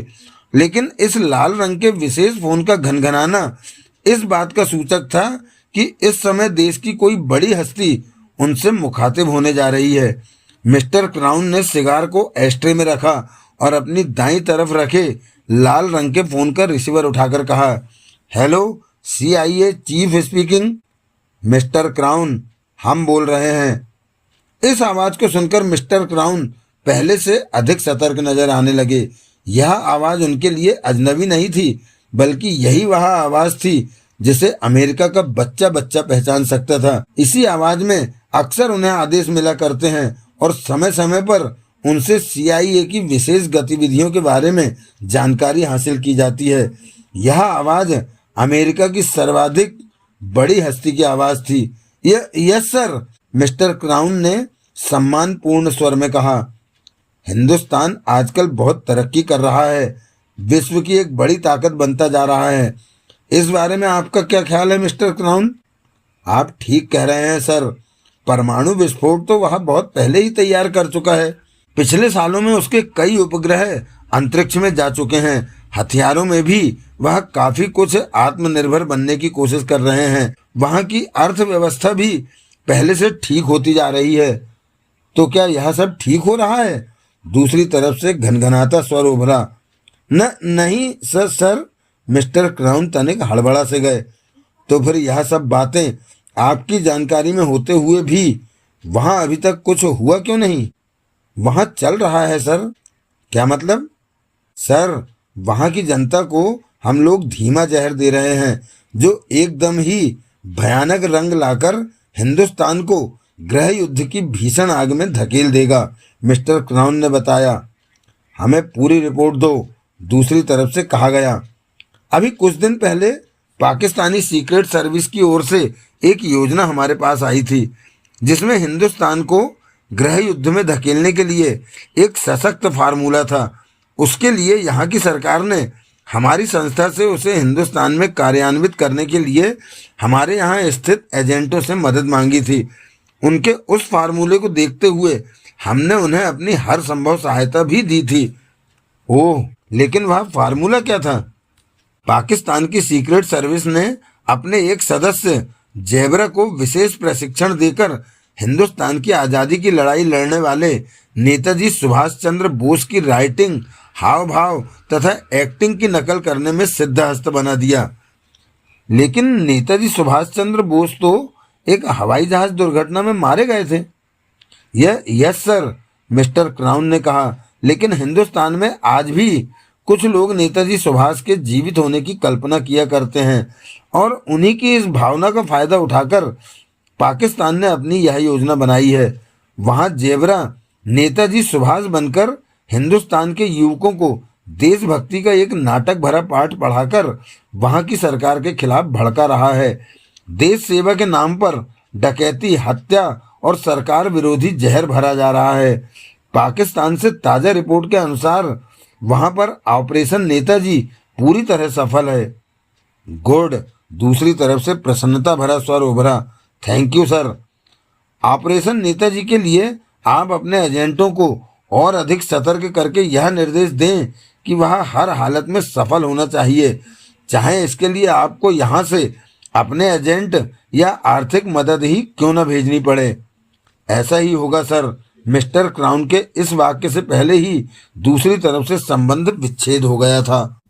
लेकिन इस लाल रंग के विशेष फोन का घनघनाना इस बात का सूचक था कि इस समय देश की कोई बड़ी हस्ती उनसे मुखातिब होने जा रही है। मिस्टर क्राउन ने सिगार को एस्ट्रे में रखा और अपनी दाईं तरफ रखे लाल रंग के फोन का रिसीवर उठाकर कहा, hello, CIA chief speaking. Mister crown, हम बोल रहे हैं। इस आवाज को सुनकर मिस्टर क्राउन पहले से अधिक सतर्क नजर आने लगे। यह आवाज उनके लिए अजनबी नहीं थी, बल्कि यही वह आवाज थी जिसे अमेरिका का बच्चा बच्चा पहचान सकता था। इसी आवाज में अक्सर उन्हें आदेश मिला करते हैं और समय समय पर उनसे CIA की विशेष गतिविधियों के बारे में जानकारी हासिल की जाती है। यह आवाज अमेरिका की सर्वाधिक बड़ी हस्ती की आवाज थी। यस सर, मिस्टर क्राउन ने सम्मानपूर्ण स्वर में कहा। हिंदुस्तान आजकल बहुत तरक्की कर रहा है, विश्व की एक बड़ी ताकत बनता जा रहा है। इस बारे में आपका क्या ख्याल है मिस्टर क्राउन? आप ठीक कह रहे हैं सर, परमाणु विस्फोट तो वह बहुत पहले ही तैयार कर चुका है। पिछले सालों में उसके कई उपग्रह अंतरिक्ष में जा चुके हैं। हथियारों में भी वह काफी कुछ आत्मनिर्भर बनने की कोशिश कर रहे हैं। वहाँ की अर्थव्यवस्था भी पहले से ठीक होती जा रही है। तो क्या यह सब ठीक हो रहा है? दूसरी तरफ से घनघनाता स्वर उभरा। नहीं सर, मिस्टर क्राउन तनिक हड़बड़ा से गए। तो फिर यह सब बातें आपकी जानकारी में होते हुए भी वहां अभी तक कुछ हुआ क्यों नहीं? वहां चल रहा है सर। क्या मतलब? सर, वहां की जनता को हम लोग धीमा जहर दे रहे हैं, जो एकदम ही भयानक रंग लाकर हिंदुस्तान को गृह युद्ध की भीषण आग में धकेल देगा, मिस्टर क्राउन ने बताया। हमें पूरी रिपोर्ट दो, दूसरी तरफ से कहा गया। अभी कुछ दिन पहले पाकिस्तानी सीक्रेट सर्विस की ओर से एक योजना हमारे पास आई थी, जिसमें हिंदुस्तान को गृह युद्ध में धकेलने के लिए एक सशक्त फार्मूला था। उसके लिए यहाँ की सरकार ने हमारी संस्था से उसे हिंदुस्तान में कार्यान्वित करने के लिए हमारे यहाँ स्थित एजेंटों से मदद मांगी थी। उनके उस फार्मूले को देखते हुए हमने उन्हें अपनी हर संभव सहायता भी दी थी। ओह, लेकिन वह फार्मूला क्या था? पाकिस्तान की सीक्रेट सर्विस ने अपने एक सदस्य जेबरा को विशेष प्रशिक्षण देकर हिंदुस्तान की आज़ादी की लड़ाई लड़ने वाले नेताजी सुभाष चंद्र बोस की राइटिंग, हाव भाव तथा एक्टिंग की नकल करने में सिद्धहस्त बना दिया। लेकिन नेताजी सुभाष चंद्र बोस तो एक हवाई जहाज दुर्घटना में मारे गए थे। यस सर, मिस्टर क्राउन ने कहा। लेकिन हिंदुस्तान में आज भी कुछ लोग नेताजी सुभाष के जीवित होने की कल्पना किया करते हैं और उन्हीं की इस भावना का फायदा उठाकर पाकिस्तान ने अपनी यह योजना बनाई है। वहां जेबरा नेताजी सुभाष बनकर हिंदुस्तान के युवकों को देशभक्ति का एक नाटक भरा पाठ पढ़ाकर वहां की सरकार के खिलाफ भड़का रहा है। देश सेवा के नाम पर डकैती, हत्या और सरकार विरोधी जहर भरा जा रहा है। पाकिस्तान से ताज़ा रिपोर्ट के अनुसार वहां पर ऑपरेशन नेताजी पूरी तरह सफल है। गुड, दूसरी तरफ से प्रसन्नता भरा स्वर उभरा। Thank you sir. Operation Netaji के लिए आप अपने एजेंटों को और अधिक सतर्क करके यह निर्देश दें कि वह हर हालत में सफल होना चाहिए, चाहे इसके लिए आपको यहाँ से अपने एजेंट या आर्थिक मदद ही क्यों न भेजनी पड़े। ऐसा ही होगा सर। मिस्टर क्राउन के इस वाक्य से पहले ही दूसरी तरफ से संबंध विच्छेद हो गया था।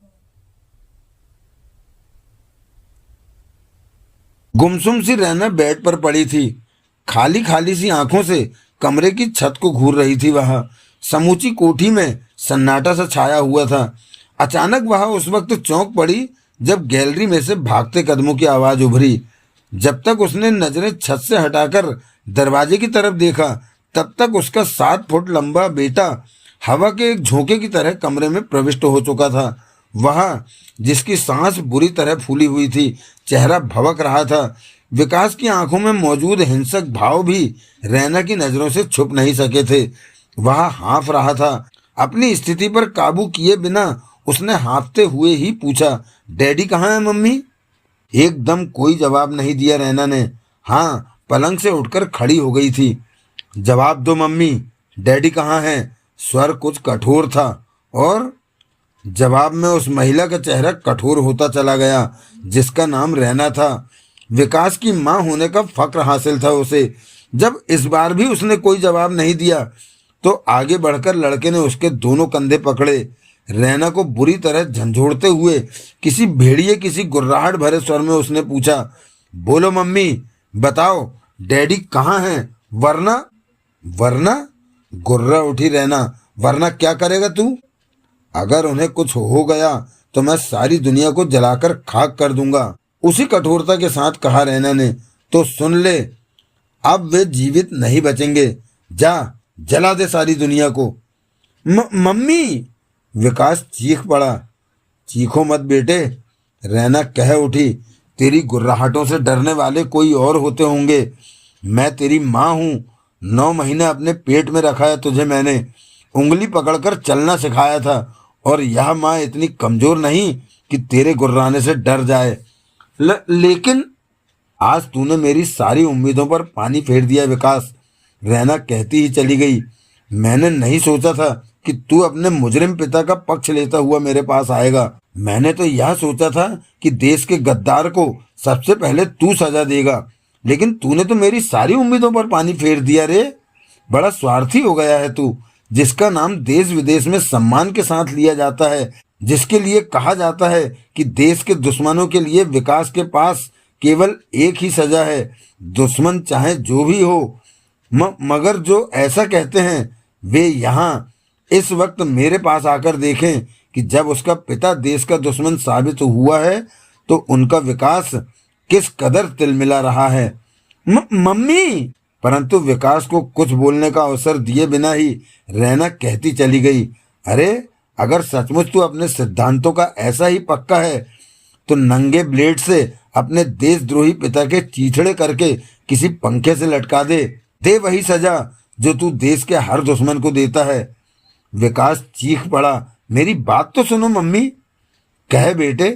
गुमसुम सी रैना बेड पर पड़ी थी, खाली खाली सी आंखों से कमरे की छत को घूर रही थी। वह समूची कोठी में सन्नाटा सा छाया हुआ था। अचानक वह उस वक्त चौंक पड़ी जब गैलरी में से भागते कदमों की आवाज उभरी। जब तक उसने नजरें छत से हटाकर दरवाजे की तरफ देखा, तब तक उसका 7 फुट लंबा बेटा हवा के एक झोंके की तरह कमरे में प्रविष्ट हो चुका था। वह, जिसकी सांस बुरी तरह फूली हुई थी, चेहरा भवक रहा था। विकास की आंखों में मौजूद हिंसक भाव भी रैना की नजरों से छुप नहीं सके थे। वह हाँफ रहा था। अपनी स्थिति पर काबू किए बिना उसने हाँफते हुए ही पूछा, डैडी कहाँ है मम्मी? एकदम कोई जवाब नहीं दिया रैना ने। हाँ, पलंग से उठकर खड़ी हो गई थी। जवाब दो मम्मी, डैडी कहाँ है? स्वर कुछ कठोर था और जवाब में उस महिला का चेहरा कठोर होता चला गया जिसका नाम रैना था। विकास की मां होने का फक्र हासिल था उसे। जब इस बार भी उसने कोई जवाब नहीं दिया तो आगे बढ़कर लड़के ने उसके दोनों कंधे पकड़े। रैना को बुरी तरह झंझोड़ते हुए किसी भेड़िए किसी गुर्राहट भरे स्वर में उसने पूछा, बोलो मम्मी, बताओ डैडी कहाँ हैं? वरना वरना गुर्रा उठी रैना। वरना क्या करेगा तू? अगर उन्हें कुछ हो गया तो मैं सारी दुनिया को जलाकर खाक कर दूंगा, उसी कठोरता के साथ कहा रैना ने। तो सुन ले, अब वे जीवित नहीं बचेंगे। जा, जला दे सारी दुनिया को। मम्मी! विकास चीख पड़ा। चीखो मत बेटे, रैना कह उठी। तेरी गुर्राहटों से डरने वाले कोई और होते होंगे। मैं तेरी माँ हूँ। 9 महीने अपने पेट में रखा है तुझे मैंने। उंगली पकड़कर चलना सिखाया था। और यह माँ इतनी कमजोर नहीं कि तेरे गुर्राने से डर जाए। लेकिन आज तूने मेरी सारी उम्मीदों पर पानी फेर दिया विकास, रैना कहती ही चली गई। मैंने नहीं सोचा था कि तू अपने मुजरिम पिता का पक्ष लेता हुआ मेरे पास आएगा। मैंने तो यह सोचा था कि देश के गद्दार को सबसे पहले तू सजा देगा, लेकिन तूने तो मेरी सारी उम्मीदों पर पानी फेर दिया रे। बड़ा स्वार्थी हो गया है तू, जिसका नाम देश विदेश में सम्मान के साथ लिया जाता है, जिसके लिए कहा जाता है कि देश के दुश्मनों के लिए विकास के पास केवल एक ही सजा है, दुश्मन चाहे जो भी हो। मगर जो ऐसा कहते हैं वे यहाँ इस वक्त मेरे पास आकर देखें कि जब उसका पिता देश का दुश्मन साबित हुआ है तो उनका विकास किस कदर तिलमिला रहा है। मम्मी! परंतु विकास को कुछ बोलने का अवसर दिए बिना ही रैना कहती चली गई, अरे अगर सचमुच तू अपने सिद्धांतों का ऐसा ही पक्का है तो नंगे ब्लेड से अपने देशद्रोही पिता के चीथड़े करके किसी पंखे से लटका दे वही सजा जो तू देश के हर दुश्मन को देता है। विकास चीख पड़ा, मेरी बात तो सुनो मम्मी। कह बेटे,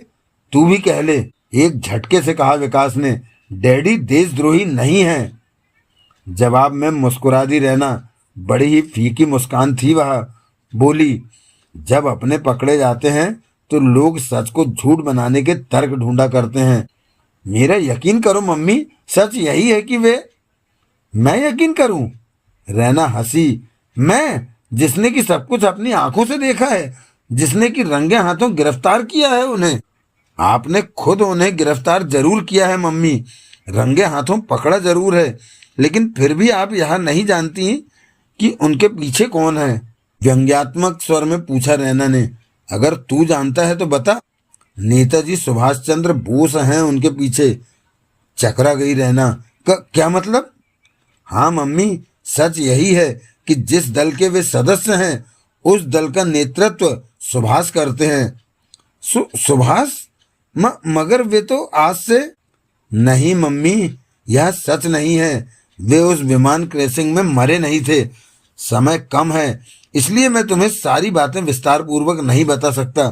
तू भी कह ले, एक झटके से कहा विकास ने। डैडी देशद्रोही नहीं है। जवाब में मुस्कुरा दी रैना। बड़ी ही फीकी मुस्कान थी वह। बोली, जब अपने पकड़े जाते हैं तो लोग सच को झूठ बनाने के तर्क ढूंढा करते हैं। मेरा यकीन करो मम्मी, सच यही है कि मैं यकीन करूं? रैना हंसी। मैं, जिसने कि सब कुछ अपनी आंखों से देखा है, जिसने कि रंगे हाथों गिरफ्तार किया है उन्हें। आपने खुद उन्हें गिरफ्तार जरूर किया है मम्मी, रंगे हाथों पकड़ा जरूर है, लेकिन फिर भी आप यह नहीं जानती कि उनके पीछे कौन है। व्यंग्यात्मक स्वर में पूछा रैना ने। अगर तू जानता है तो बता। नेताजी सुभाष चंद्र बोस हैं उनके पीछे। चकरा गई रैना। क्या मतलब? हाँ मम्मी, सच यही है कि जिस दल के वे सदस्य हैं उस दल का नेतृत्व सुभाष करते हैं। सुभाष? मगर वे तो आज से। नहीं मम्मी, यह सच नहीं है। वे उस विमान क्रैशिंग में मरे नहीं थे। समय कम है, इसलिए मैं तुम्हें सारी बातें विस्तार पूर्वक नहीं बता सकता।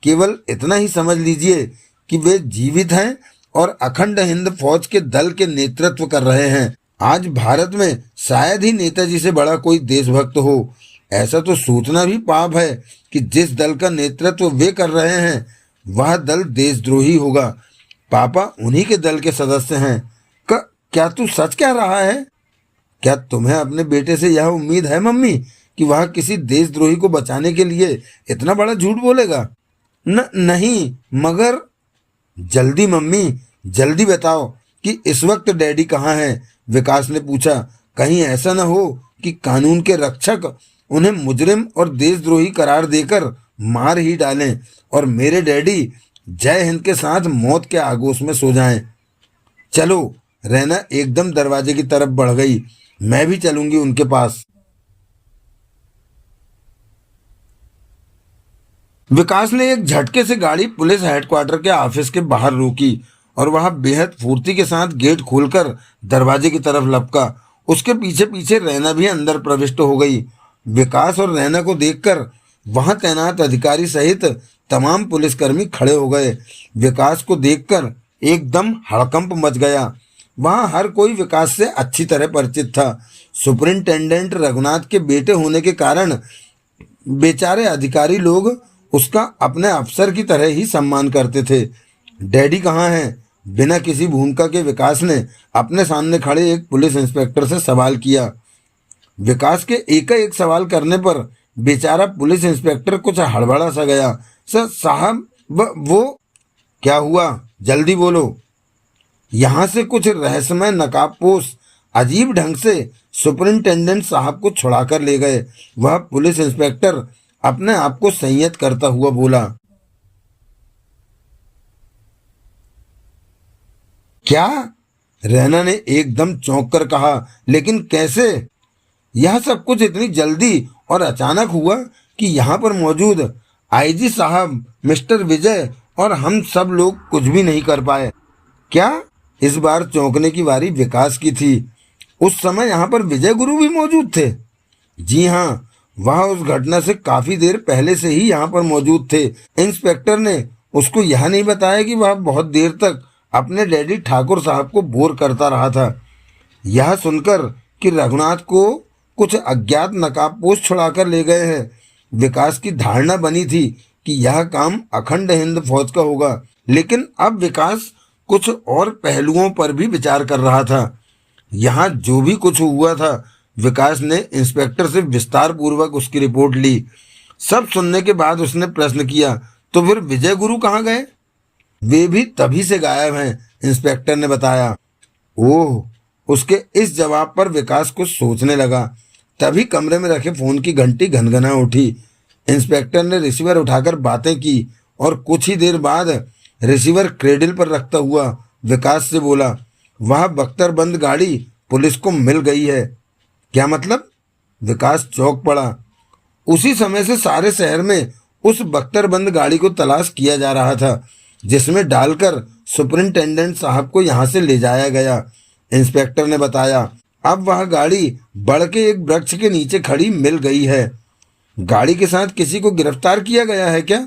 केवल इतना ही समझ लीजिए कि वे जीवित हैं और अखंड हिंद फौज के दल के नेतृत्व कर रहे हैं। आज भारत में शायद ही नेताजी से बड़ा कोई देशभक्त हो। ऐसा तो सोचना भी पाप है कि जिस दल का नेतृत्व वे कर रहे हैं वह दल देशद्रोही होगा। पापा उन्हीं के दल के सदस्य हैं। क्या तू सच कह रहा है? क्या तुम्हें अपने बेटे से यह उम्मीद है मम्मी कि वह किसी देशद्रोही को बचाने के लिए इतना बड़ा झूठ बोलेगा? नहीं, मगर जल्दी मम्मी, जल्दी बताओ कि इस वक्त डैडी कहाँ हैं? विकास ने पूछा। कहीं ऐसा न हो कि कानून के रक्षक उन्हें मुजरिम और देशद्रोही करार देकर मार ही डालें और मेरे डैडी जय हिंद के साथ मौत के आगोश में सो जाएं। चलो। रैना एकदम दरवाजे की तरफ बढ़ गई। मैं भी चलूंगी उनके पास। विकास ने एक झटके से गाड़ी पुलिस हेडक्वार्टर के ऑफिस के बाहर रोकी और वहां बेहद फुर्ती के साथ गेट खोलकर दरवाजे की तरफ लपका। उसके पीछे पीछे रैना भी अंदर प्रविष्ट हो गई। विकास और रैना को देखकर वहां तैनात अधिकारी सहित तमाम पुलिसकर्मी खड़े हो गए। विकास को देखकर एकदम हड़कंप मच गया। वहां हर कोई विकास से अच्छी तरह परिचित था। सुपरिंटेंडेंट रघुनाथ के बेटे होने के कारण बेचारे अधिकारी लोग उसका अपने अफसर की तरह ही सम्मान करते थे। डैडी कहाँ हैं? बिना किसी भूमिका के विकास ने अपने सामने खड़े एक पुलिस इंस्पेक्टर से सवाल किया। विकास के एक सवाल करने पर बेचारा पुलिस इंस्पेक्टर कुछ हड़बड़ा सा गया। सर साहब वो क्या हुआ? जल्दी बोलो। यहाँ से कुछ रहस्यमय नकाबपोश अजीब ढंग से सुपरिंटेंडेंट साहब को छुड़ाकर ले गए। वह पुलिस इंस्पेक्टर अपने आप को संयत करता हुआ बोला। क्या? रैना ने एकदम चौंक कर कहा। लेकिन कैसे? यह सब कुछ इतनी जल्दी और अचानक हुआ कि यहाँ पर मौजूद आईजी साहब, मिस्टर विजय और हम सब लोग कुछ भी नहीं कर पाए। क्या? इस बार चौंकने की बारी विकास की थी। उस समय यहाँ पर विजय गुरु भी मौजूद थे? जी हाँ, वह उस घटना से काफी देर पहले से ही यहाँ पर मौजूद थे। इंस्पेक्टर ने उसको यह नहीं बताया कि वह बहुत देर तक अपने डैडी ठाकुर साहब को बोर करता रहा था। यह सुनकर कि रघुनाथ को कुछ अज्ञात नकाबपोश छुड़ाकर ले गए हैं, विकास की धारणा बनी थी कि यह काम अखंड हिंद फौज का होगा। लेकिन अब विकास कुछ और पहलुओं पर भी विचार कर रहा था। यहाँ जो भी कुछ हुआ था, विकास ने इंस्पेक्टर से विस्तार पूर्वक उसकी रिपोर्ट ली। सब सुनने के बाद उसने प्रश्न किया, तो फिर विजय गुरु कहाँ गए? वे भी तभी से गायब हैं, इंस्पेक्टर ने बताया। ओह! उसके इस जवाब पर विकास कुछ सोचने लगा। तभी कमरे में रखे फोन की घंटी घनघना उठी। इंस्पेक्टर ने रिसीवर उठाकर बातें की और कुछ ही देर बाद रिसीवर क्रेडिल पर रखता हुआ विकास से बोला, वह बख्तरबंद गाड़ी पुलिस को मिल गई है। क्या मतलब? विकास चौंक पड़ा। उसी समय से सारे शहर में उस बख्तरबंद गाड़ी को तलाश किया जा रहा था जिसमें डालकर सुपरिंटेंडेंट साहब को यहाँ से ले जाया गया, इंस्पेक्टर ने बताया। अब वह गाड़ी बढ़ के एक वृक्ष के नीचे खड़ी मिल गई है। गाड़ी के साथ किसी को गिरफ्तार किया गया है क्या?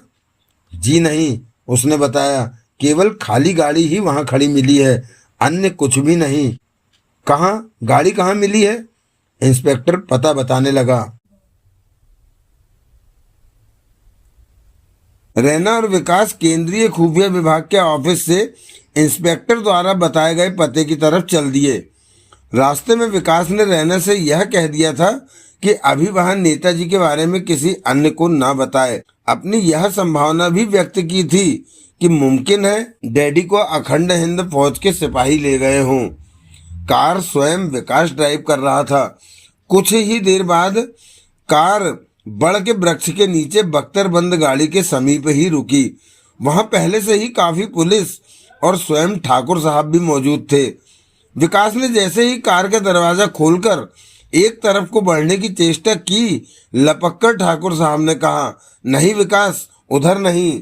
जी नहीं, उसने बताया। केवल खाली गाड़ी ही वहां खड़ी मिली है, अन्य कुछ भी नहीं। कहाँ? गाड़ी कहाँ मिली है? इंस्पेक्टर पता बताने लगा। रैना और विकास केंद्रीय खुफिया विभाग के ऑफिस से इंस्पेक्टर द्वारा बताए गए पते की तरफ चल दिए। रास्ते में विकास ने रैना से यह कह दिया था कि अभी वह नेताजी के बारे में किसी अन्य को ना बताए। अपनी यह संभावना भी व्यक्त की थी कि मुमकिन है डैडी को अखंड हिंद फौज के सिपाही ले गए हों। कार स्वयं विकास ड्राइव कर रहा था। कुछ ही देर बाद कार बढ़ के वृक्ष के नीचे बख्तरबंद गाड़ी के समीप ही रुकी। वहां पहले से ही काफी पुलिस और स्वयं ठाकुर साहब भी मौजूद थे। विकास ने जैसे ही कार का दरवाजा खोलकर एक तरफ को बढ़ने की चेष्टा की, लपककर ठाकुर साहब ने कहा, नहीं विकास, उधर नहीं।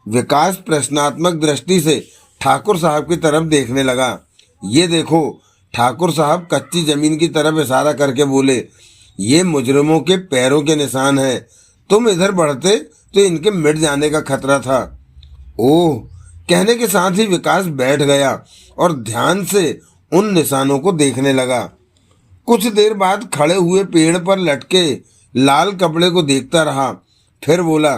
विकास प्रश्नात्मक दृष्टि से ठाकुर साहब की तरफ देखने लगा। ये देखो, ठाकुर साहब कच्ची जमीन की तरफ इशारा करके बोले, ये मुजरिमों के पैरों के निशान हैं। तुम इधर बढ़ते तो इनके मिट जाने का खतरा था। ओह! कहने के साथ ही विकास बैठ गया और ध्यान से उन निशानों को देखने लगा। कुछ देर बाद खड़े हुए पेड़ पर लटके लाल कपड़े को देखता रहा। फिर बोला,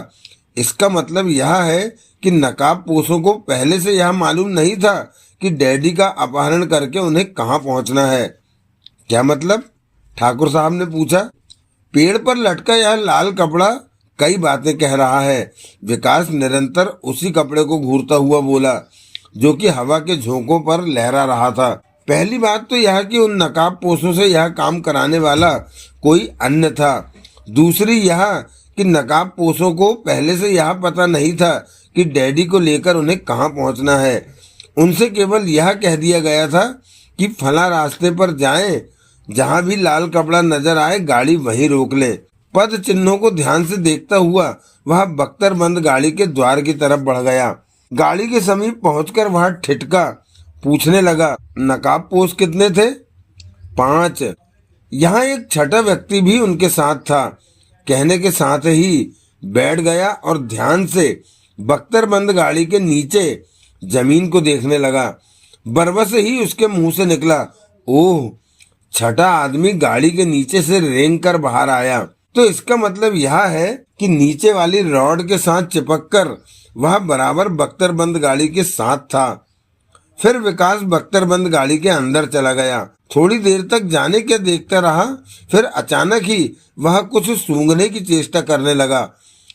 इसका मतलब यह है कि नकाबपोशों को पहले से यह मालूम नहीं था कि डैडी का अपहरण करके उन्हें कहाँ पहुँचना है। क्या मतलब? ठाकुर साहब ने पूछा। पेड़ पर लटका यह लाल कपड़ा कई बातें कह रहा है। विकास निरंतर उसी कपड़े को घूरता हुआ बोला, जो कि हवा के झोंकों पर लहरा रहा था। पहली बात तो यह कि उन नकाब पोशों से यह काम कराने वाला कोई अन्य था। दूसरी यह कि नकाब पोशों को पहले से यह पता नहीं था कि डैडी को लेकर उन्हें कहाँ पहुँचना है। उनसे केवल यह कह दिया गया था कि फला रास्ते पर जाएं, जहां भी लाल कपड़ा नजर आए गाड़ी वहीं रोक लें। पद चिन्हों को ध्यान से देखता हुआ वह बख्तरबंद गाड़ी के द्वार की तरफ बढ़ गया। गाड़ी के समीप पहुंचकर वह ठिठका पूछने लगा, नकाब पोश कितने थे? 5। यहाँ एक छठा व्यक्ति भी उनके साथ था। कहने के साथ ही बैठ गया और ध्यान से बख्तरबंद गाड़ी के नीचे जमीन को देखने लगा। बरबस ही उसके मुंह से निकला, ओह! छठा आदमी गाड़ी के नीचे से रेंग कर बाहर आया। तो इसका मतलब यह है कि नीचे वाली रॉड के साथ चिपककर वह बराबर बख्तरबंद गाड़ी के साथ था। फिर विकास बख्तरबंद गाड़ी के अंदर चला गया। थोड़ी देर तक जाने क्या देखता रहा। फिर अचानक ही वह कुछ सूंघने की चेष्टा करने लगा।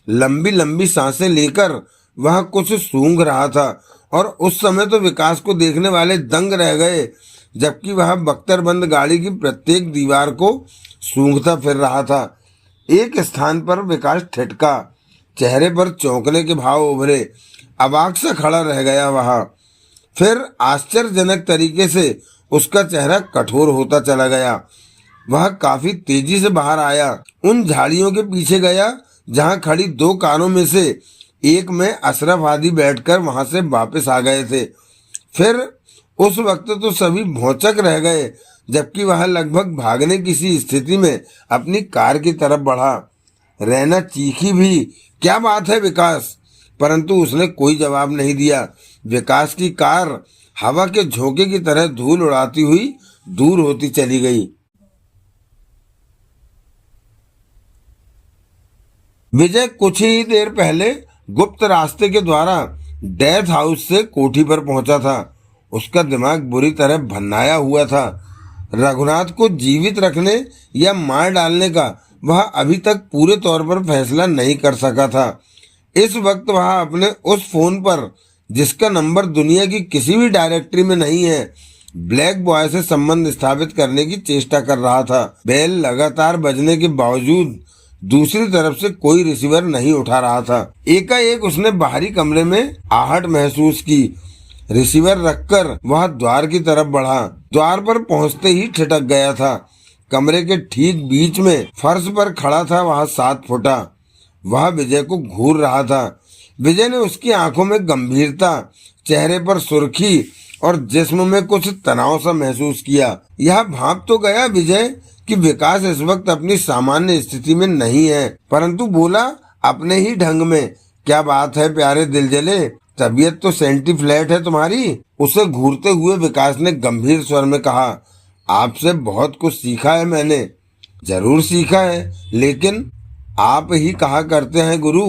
लंबी लंबी सांसें लेकर वह कुछ सूंघ रहा था और उस समय तो विकास को देखने वाले दंग रह गए, जबकि वह बख्तरबंद गाड़ी की प्रत्येक दीवार को सूंघता फिर रहा था। एक स्थान पर विकास ठिठका, चेहरे पर चौंकने के भाव उभरे, अवाक सा खड़ा रह गया वह। फिर आश्चर्यजनक तरीके से उसका चेहरा कठोर होता चला गया। वह काफी तेजी से बाहर आया, उन झाड़ियों के पीछे गया जहां खड़ी 2 कारों में से एक में अशरफ आदि बैठकर वहां से वापस आ गए थे। फिर उस वक्त तो सभी भौचक रह गए, जबकि वह लगभग भागने की सी स्थिति में अपनी कार की तरफ बढ़ा। रैना चीखी भी, क्या बात है विकास? परंतु उसने कोई जवाब नहीं दिया। विकास की कार हवा के झोंके की तरह धूल उड़ाती हुई दूर होती चली गई। विजय कुछ ही देर पहले गुप्त रास्ते के द्वारा डेथ हाउस से कोठी पर पहुंचा था। उसका दिमाग बुरी तरह भन्नाया हुआ था। रघुनाथ को जीवित रखने या मार डालने का वह अभी तक पूरे तौर पर फैसला नहीं कर सका था। इस वक्त वह अपने उस फोन पर, जिसका नंबर दुनिया की किसी भी डायरेक्टरी में नहीं है, ब्लैक बॉय से संबंध स्थापित करने की चेष्टा कर रहा था। बेल लगातार बजने के बावजूद दूसरी तरफ से कोई रिसीवर नहीं उठा रहा था। एकाएक उसने बाहरी कमरे में आहट महसूस की। रिसीवर रखकर वह द्वार की तरफ बढ़ा। द्वार पर पहुंचते ही ठिठक गया था। कमरे के ठीक बीच में फर्श पर खड़ा था वह 7 फुटा। वह विजय को घूर रहा था। विजय ने उसकी आंखों में गंभीरता, चेहरे पर सुर्खी और जिस्म में कुछ तनाव सा महसूस किया। यह भाप तो गया विजय कि विकास इस वक्त अपनी सामान्य स्थिति में नहीं है, परंतु बोला अपने ही ढंग में, क्या बात है प्यारे दिलजले, तबीयत तो सेंटी फ्लैट है तुम्हारी। उसे घूरते हुए विकास ने गंभीर स्वर में कहा, आपसे बहुत कुछ सीखा है मैंने। जरूर सीखा है, लेकिन आप ही कहा करते हैं गुरु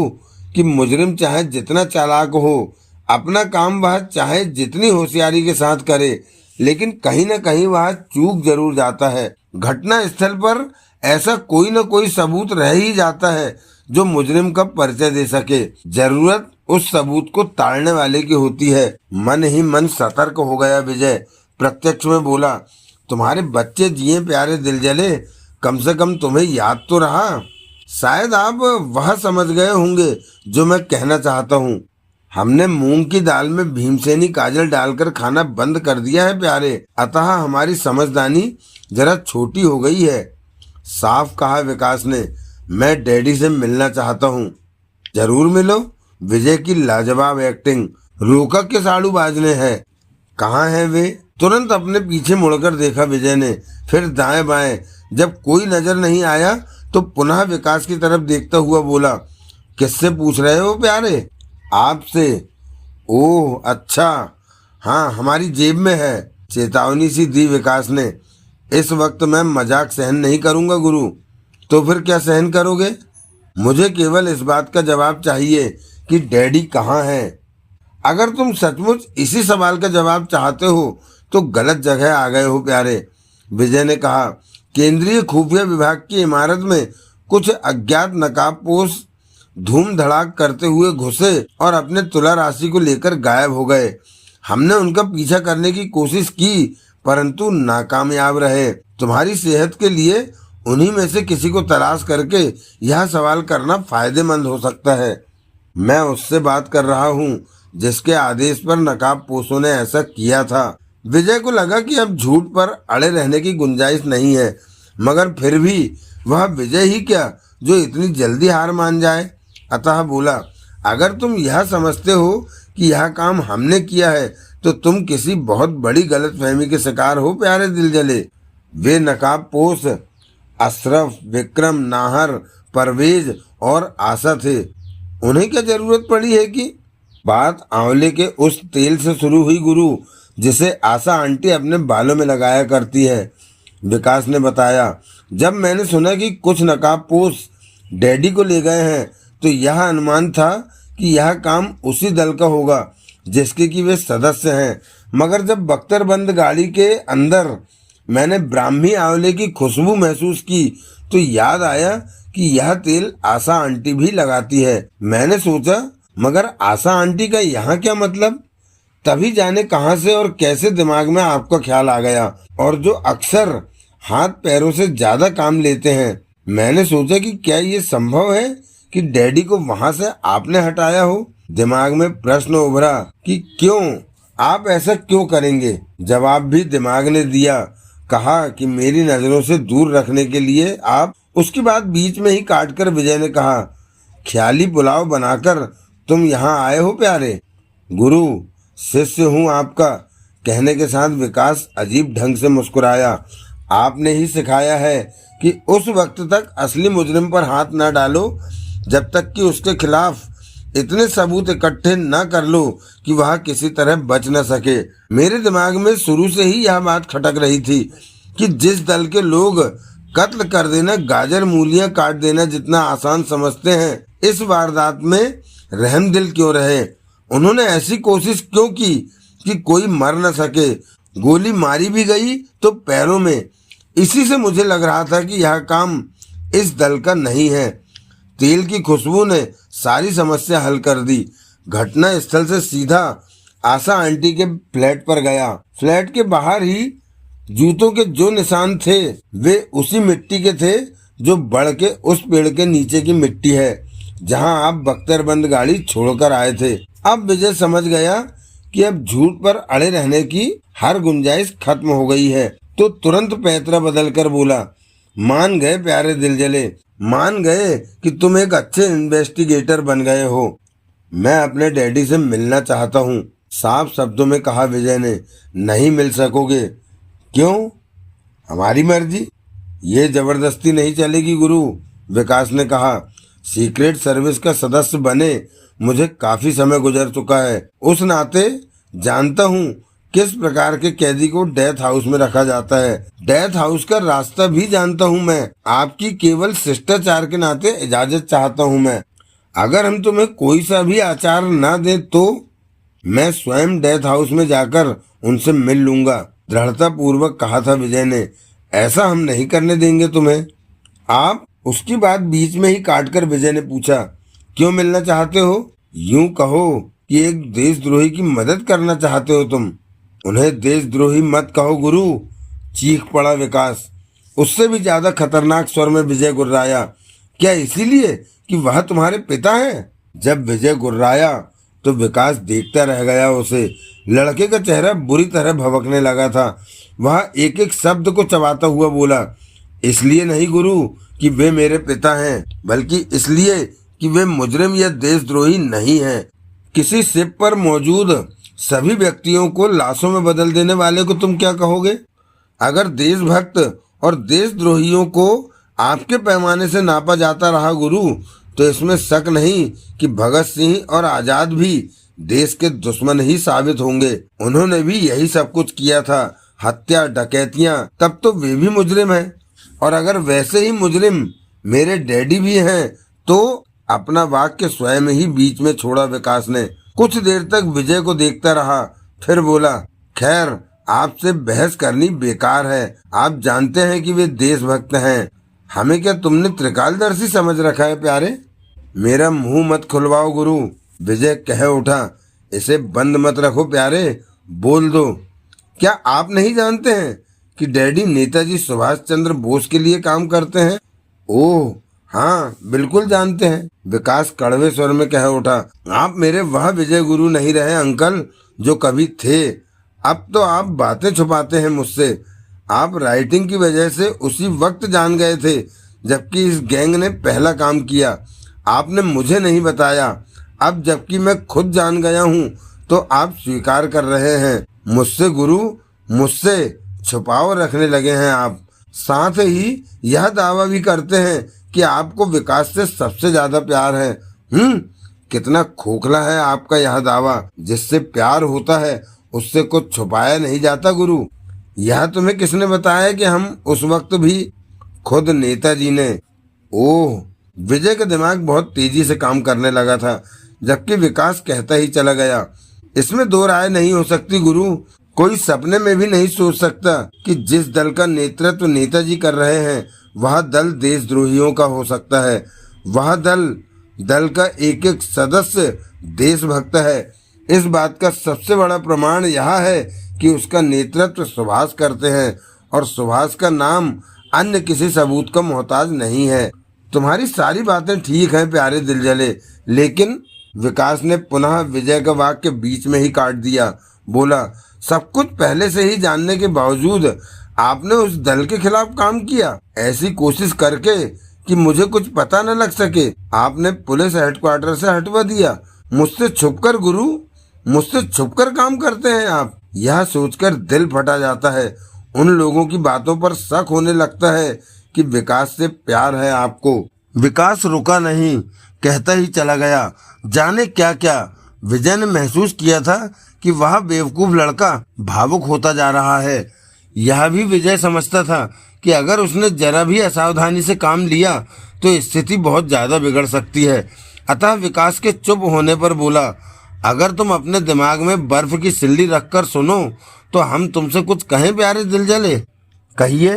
कि मुजरिम चाहे जितना चालाक हो, अपना काम वह चाहे जितनी होशियारी के साथ करे, लेकिन कहीं न कहीं वह चूक जरूर जाता है। घटना स्थल पर ऐसा कोई न कोई सबूत रह ही जाता है जो मुजरिम का परिचय दे सके। जरूरत उस सबूत को ताड़ने वाले की होती है। मन ही मन सतर्क हो गया विजय। प्रत्यक्ष में बोला, तुम्हारे बच्चे जिए प्यारे दिलजले, कम से कम तुम्हें याद तो रहा। शायद आप वह समझ गए होंगे जो मैं कहना चाहता हूँ। हमने मूंग की दाल में भीमसेनी काजल डालकर खाना बंद कर दिया है प्यारे, अतः हमारी समझदारी जरा छोटी हो गई है। साफ कहा विकास ने, मैं डैडी से मिलना चाहता हूँ। जरूर मिलो। विजय की लाजवाब एक्टिंग। रोका के साड़ू बाजने हैं। कहाँ हैं वे? तुरंत अपने पीछे मुड़कर देखा विजय ने, फिर दाएं बाएं। जब कोई नजर नहीं आया तो पुनः विकास की तरफ देखता हुआ बोला, किससे पूछ रहे हो प्यारे? आपसे। ओह अच्छा, हाँ हमारी जेब में है। चेतावनी सी दी विकास ने। इस वक्त मैं मजाक सहन नहीं करूंगा गुरु। तो फिर क्या सहन करोगे? मुझे केवल इस बात का जवाब चाहिए कि डैडी कहाँ हैं। अगर तुम सचमुच इसी सवाल का जवाब चाहते हो तो गलत जगह आ गए हो प्यारे, विजय ने कहा। केंद्रीय खुफिया विभाग की इमारत में कुछ अज्ञात नकाबपोश धूम धड़ाक करते हुए घुसे और अपने तुला राशि को लेकर गायब हो गए। हमने उनका पीछा करने की कोशिश की परंतु नाकामयाब रहे। तुम्हारी सेहत के लिए उन्हीं में से किसी को तलाश करके यह सवाल करना फायदेमंद हो सकता है। मैं उससे बात कर रहा हूँ जिसके आदेश पर नकाबपोशों ने ऐसा किया था। विजय को लगा कि अब झूठ पर अड़े रहने की गुंजाइश नहीं है, मगर फिर भी वह विजय ही क्या जो इतनी जल्दी हार मान जाए। अतः बोला, अगर तुम यह समझते हो कि यह काम हमने किया है तो तुम किसी बहुत बड़ी गलतफहमी के शिकार हो प्यारे दिल जले। वे नकाबपोश अशरफ, विक्रम, नाहर, परवेज और आशा थे। उन्हें क्या जरूरत पड़ी है कि बात आंवले के उस तेल से शुरू हुई गुरु, जिसे आशा आंटी अपने बालों में लगाया करती है। विकास ने बताया, जब मैंने सुना कि कुछ नकाबपोश डैडी को ले गए हैं तो यह अनुमान था कि यह काम उसी दल का होगा जिसके कि वे सदस्य हैं। मगर जब बख्तरबंद गाड़ी के अंदर मैंने ब्राह्मी आंवले की खुशबू महसूस की तो याद आया कि यह तेल आशा आंटी भी लगाती है। मैंने सोचा, मगर आशा आंटी का यहाँ क्या मतलब? तभी जाने कहाँ से और कैसे दिमाग में आपका ख्याल आ गया, और जो अक्सर हाथ पैरों से ज्यादा काम लेते हैं। मैंने सोचा कि क्या ये संभव है कि डैडी को वहां से आपने हटाया हो। दिमाग में प्रश्न उभरा कि क्यों, आप ऐसा क्यों करेंगे। जवाब भी दिमाग ने दिया, कहा कि मेरी नजरों से दूर रखने के लिए आप। उसकी बात बीच में ही काटकर विजय ने कहा, ख्याली पुलाव बनाकर तुम यहाँ आए हो प्यारे। गुरु, शिष्य हूँ आपका। कहने के साथ विकास अजीब ढंग से मुस्कुराया। आपने ही सिखाया है कि उस वक्त तक असली मुजरिम पर हाथ न डालो जब तक कि उसके खिलाफ इतने सबूत इकट्ठे न कर लो कि वह किसी तरह बच न सके। मेरे दिमाग में शुरू से ही यह बात खटक रही थी कि जिस दल के लोग कत्ल कर देना गाजर मूलियां काट देना जितना आसान समझते हैं, इस वारदात में रहम दिल क्यों रहे। उन्होंने ऐसी कोशिश क्यों की कि कोई मर न सके। गोली मारी भी गई तो पैरों में। इसी से मुझे लग रहा था कि यह काम इस दल का नहीं है। तेल की खुशबू ने सारी समस्या हल कर दी। घटना स्थल से सीधा आशा आंटी के फ्लैट पर गया। फ्लैट के बाहर ही जूतों के जो निशान थे वे उसी मिट्टी के थे जो बढ़ के उस पेड़ के नीचे की मिट्टी है जहां आप बख्तरबंद गाड़ी छोड़कर आए थे। अब विजय समझ गया कि अब झूठ पर अड़े रहने की हर गुंजाइश खत्म हो गई है, तो तुरंत पैतरा बदलकर बोला, मान गए प्यारे दिल जले, मान गए कि तुम एक अच्छे इन्वेस्टिगेटर बन गए हो। मैं अपने डैडी से मिलना चाहता हूँ, साफ शब्दों में कहा विजय ने। नहीं मिल सकोगे। क्यों? हमारी मर्जी। ये जबरदस्ती नहीं चलेगी गुरु, विकास ने कहा। सीक्रेट सर्विस का सदस्य बने मुझे काफी समय गुजर चुका है। उस नाते जानता हूँ किस प्रकार के कैदी को डेथ हाउस में रखा जाता है। डेथ हाउस का रास्ता भी जानता हूँ मैं। आपकी केवल शिष्टाचार के नाते इजाजत चाहता हूँ मैं। अगर हम तुम्हें कोई सा भी आचार ना दे तो मैं स्वयं डेथ हाउस में जाकर उनसे मिल लूंगा, दृढ़ता पूर्वक कहा था विजय ने। ऐसा हम नहीं करने देंगे तुम्हें। आप? उसकी बात बीच में ही काटकर विजय ने पूछा, क्यों मिलना चाहते हो? यूं कहो कि एक देशद्रोही की मदद करना चाहते हो तुम। उन्हें देशद्रोही मत कहो गुरु, चीख पड़ा विकास। उससे भी ज्यादा खतरनाक स्वर में विजय गुर्राया, क्या इसीलिए कि वह तुम्हारे पिता हैं? जब विजय गुर्राया तो विकास देखता रह गया उसे। लड़के का चेहरा बुरी तरह भभकने लगा था। वह एक एक शब्द को चबाता हुआ बोला, इसलिए नहीं गुरु कि वे मेरे पिता हैं, बल्कि इसलिए कि वे मुजरिम या देशद्रोही नहीं हैं। किसी शिप पर मौजूद सभी व्यक्तियों को लाशों में बदल देने वाले को तुम क्या कहोगे? अगर देशभक्त और देशद्रोहियों को आपके पैमाने से नापा जाता रहा गुरु, तो इसमें शक नहीं कि भगत सिंह और आजाद भी देश के दुश्मन ही साबित होंगे। उन्होंने भी यही सब कुछ किया था, हत्या, डकैतियां। तब तो वे भी मुजरिम हैं। और अगर वैसे ही मुजरिम मेरे डैडी भी हैं तो। अपना वाक्य स्वयं ही बीच में छोड़ा विकास ने। कुछ देर तक विजय को देखता रहा, फिर बोला, खैर आपसे बहस करनी बेकार है। आप जानते हैं कि वे देशभक्त हैं। हमें क्या तुमने त्रिकालदर्शी समझ रखा है प्यारे? मेरा मुंह मत खुलवाओ गुरु, विजय कह उठा। इसे बंद मत रखो प्यारे, बोल दो। क्या आप नहीं जानते हैं कि डैडी नेताजी सुभाष चंद्र बोस के लिए काम करते हैं? ओह हाँ, बिल्कुल जानते हैं, विकास कड़वे स्वर में कह उठा। आप मेरे वह विजय गुरु नहीं रहे अंकल जो कभी थे। अब तो आप बातें छुपाते हैं मुझसे। आप राइटिंग की वजह से उसी वक्त जान गए थे जबकि इस गैंग ने पहला काम किया। आपने मुझे नहीं बताया। अब जबकि मैं खुद जान गया हूँ तो आप स्वीकार कर रहे हैं मुझसे गुरु, मुझसे छुपाव रखने लगे हैं आप। साथ ही यह दावा भी करते हैं कि आपको विकास से सबसे ज्यादा प्यार है। कितना खोखला है आपका यह दावा। जिससे प्यार होता है उससे कुछ छुपाया नहीं जाता गुरु। यह तुम्हें किसने बताया कि हम उस वक्त भी? खुद नेताजी ने। ओह, विजय का दिमाग बहुत तेजी से काम करने लगा था जबकि विकास कहता ही चला गया। इसमें दो राय नहीं हो सकती गुरु। कोई सपने में भी नहीं सोच सकता कि जिस दल का नेतृत्व नेताजी कर रहे हैं वह दल देशद्रोहियों का हो सकता है। वह दल का एक एक सदस्य देशभक्त है। इस बात का सबसे बड़ा प्रमाण यह है कि उसका नेतृत्व सुभाष करते हैं और सुभाष का नाम अन्य किसी सबूत का मोहताज नहीं है। तुम्हारी सारी बातें ठीक हैं प्यारे दिलजले, लेकिन विकास ने पुनः विजय का वाक्य बीच में ही काट दिया। बोला, सब कुछ पहले से ही जानने के बावजूद आपने उस दल के खिलाफ काम किया, ऐसी कोशिश करके कि मुझे कुछ पता न लग सके। आपने पुलिस हेडक्वार्टर से हटवा दिया। मुझसे छुपकर गुरु, मुझसे छुपकर काम करते हैं आप। यह सोचकर दिल फटा जाता है। उन लोगों की बातों पर शक होने लगता है कि विकास से प्यार है आपको। विकास रुका नहीं, कहता ही चला गया। जाने क्या क्या विजय ने महसूस किया था कि वह बेवकूफ लड़का भावुक होता जा रहा है। यह भी विजय समझता था कि अगर उसने जरा भी असावधानी से काम लिया तो स्थिति बहुत ज्यादा बिगड़ सकती है। अतः विकास के चुप होने पर बोला, अगर तुम अपने दिमाग में बर्फ की सिल्ली रखकर सुनो तो हम तुमसे कुछ कहें प्यारे दिलजले। कहिए।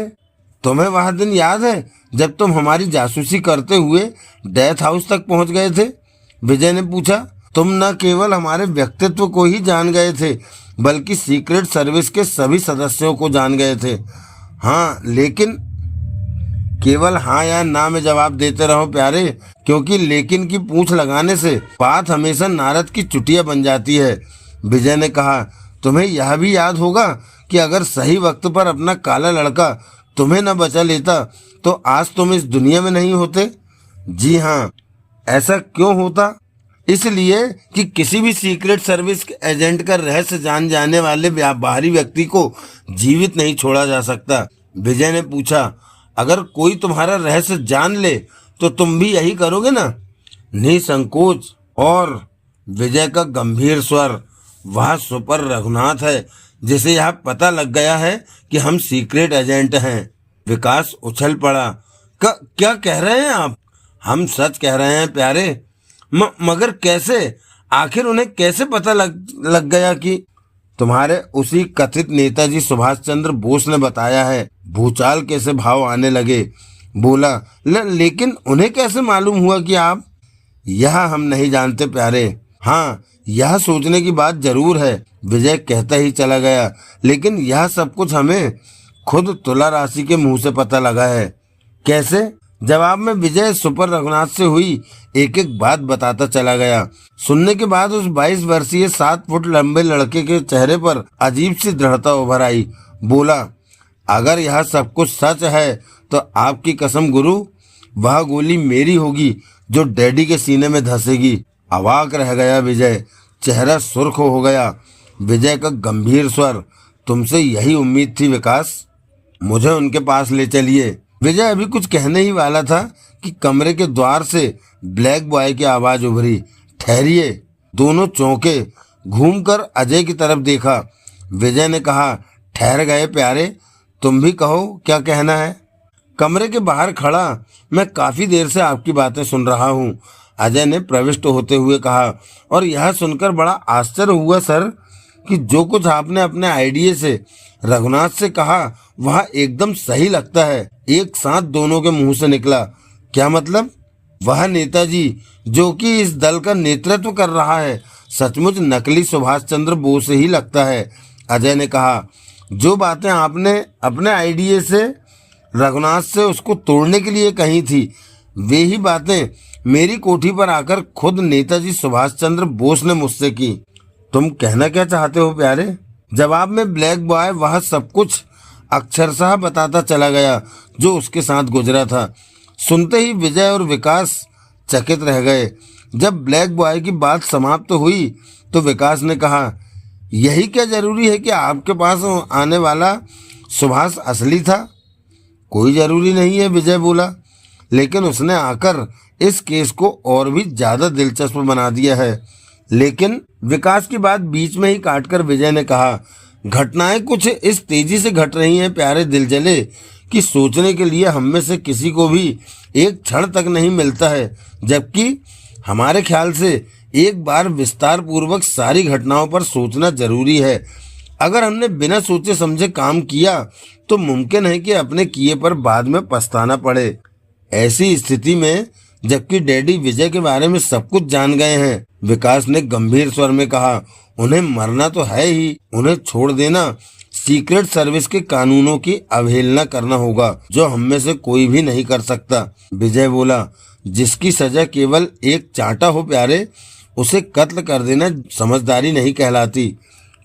तुम्हें वह दिन याद है जब तुम हमारी जासूसी करते हुए डेथ हाउस तक पहुंच गए थे? विजय ने पूछा। तुम न केवल हमारे व्यक्तित्व को ही जान गए थे बल्कि सीक्रेट सर्विस के सभी सदस्यों को जान गए थे। हाँ, लेकिन केवल हाँ या ना में जवाब देते रहो प्यारे, क्योंकि लेकिन की पूंछ लगाने से बात हमेशा नारद की चुटिया बन जाती है। विजय ने कहा, तुम्हें यह भी याद होगा कि अगर सही वक्त पर अपना काला लड़का तुम्हें न बचा लेता तो आज तुम इस दुनिया में नहीं होते। जी हाँ, ऐसा क्यों होता? इसलिए कि किसी भी सीक्रेट सर्विस एजेंट का रहस्य जान जाने वाले बाहरी व्यक्ति को जीवित नहीं छोड़ा जा सकता। विजय ने पूछा, अगर कोई तुम्हारा रहस्य जान ले तो तुम भी यही करोगे ना? निसंकोच। और विजय का गंभीर स्वर, वह सुपर रघुनाथ है जिसे यह पता लग गया है कि हम सीक्रेट एजेंट हैं। विकास उछल पड़ा। क्या कह रहे हैं आप? हम सच कह रहे हैं प्यारे। मगर कैसे? आखिर उन्हें कैसे पता लग गया कि तुम्हारे उसी कथित नेताजी सुभाष चंद्र बोस ने बताया है? भूचाल कैसे भाव आने लगे। बोला, लेकिन उन्हें कैसे मालूम हुआ कि आप? यह हम नहीं जानते प्यारे। हाँ, यह सोचने की बात जरूर है, विजय कहता ही चला गया। लेकिन यह सब कुछ हमें खुद तुला राशि के मुंह से पता लगा है। कैसे? जवाब में विजय सुपर रघुनाथ से हुई एक एक बात बताता चला गया। सुनने के बाद उस 22 वर्षीय 7 फुट लंबे लड़के के चेहरे पर अजीब सी दृढ़ता उभर आई। बोला, अगर यह सब कुछ सच है तो आपकी कसम गुरु, वह गोली मेरी होगी जो डैडी के सीने में धंसेगी। अवाक रह गया विजय, चेहरा सुर्ख हो गया। विजय का गंभीर स्वर, तुमसे यही उम्मीद थी विकास, मुझे उनके पास ले चलिए। विजय अभी कुछ कहने ही वाला था कि कमरे के द्वार से ब्लैक बॉय की आवाज उभरी। ठहरिए। दोनों चौंके। घूमकर अजय की तरफ देखा। विजय ने कहा, ठहर गए प्यारे, तुम भी कहो क्या कहना है। कमरे के बाहर खड़ा मैं काफी देर से आपकी बातें सुन रहा हूँ, अजय ने प्रविष्ट होते हुए कहा। और यह सुनकर बड़ा आश्चर्य हुआ सर कि जो कुछ आपने अपने आइडिया से रघुनाथ से कहा वह एकदम सही लगता है। एक साथ दोनों के मुंह से निकला। क्या मतलब? वह नेताजी जो कि इस दल का नेतृत्व कर रहा है, सचमुच नकली सुभाष चंद्र बोस ही लगता है। अजय ने कहा, जो बातें आपने अपने आइडिया से रघुनाथ से उसको तोड़ने के लिए कही थी, वे ही बातें मेरी कोठी पर आकर खुद नेताजी सुभाष चंद्र बोस ने मुझसे की। तुम कहना क्या चाहते हो प्यारे? जवाब में ब्लैक बॉय वह सब कुछ अक्षरशः बताता चला गया जो उसके साथ गुजरा था। सुनते ही विजय और विकास चकित रह गए। जब ब्लैक बॉय की बात समाप्त हुई तो विकास ने कहा, यही क्या जरूरी है कि आपके पास आने वाला सुभाष असली था? कोई जरूरी नहीं है, विजय बोला, लेकिन उसने आकर इस केस को और भी ज्यादा दिलचस्प बना दिया है। लेकिन विकास की बात बीच में ही काटकर विजय ने कहा, घटनाएं कुछ इस तेजी से घट रही हैं प्यारे दिलजले कि सोचने के लिए हम में से किसी को भी एक क्षण तक नहीं मिलता है, जबकि हमारे ख्याल से एक बार विस्तार पूर्वक सारी घटनाओं पर सोचना जरूरी है। अगर हमने बिना सोचे समझे काम किया तो मुमकिन है कि अपने किए पर बाद में पछताना पड़े। ऐसी स्थिति में जबकि डैडी विजय के बारे में सब कुछ जान गए हैं, विकास ने गंभीर स्वर में कहा, उन्हें मरना तो है ही, उन्हें छोड़ देना सीक्रेट सर्विस के कानूनों की अवहेलना करना होगा, जो हम में से कोई भी नहीं कर सकता। विजय बोला, जिसकी सजा केवल एक चांटा हो प्यारे, उसे कत्ल कर देना समझदारी नहीं कहलाती।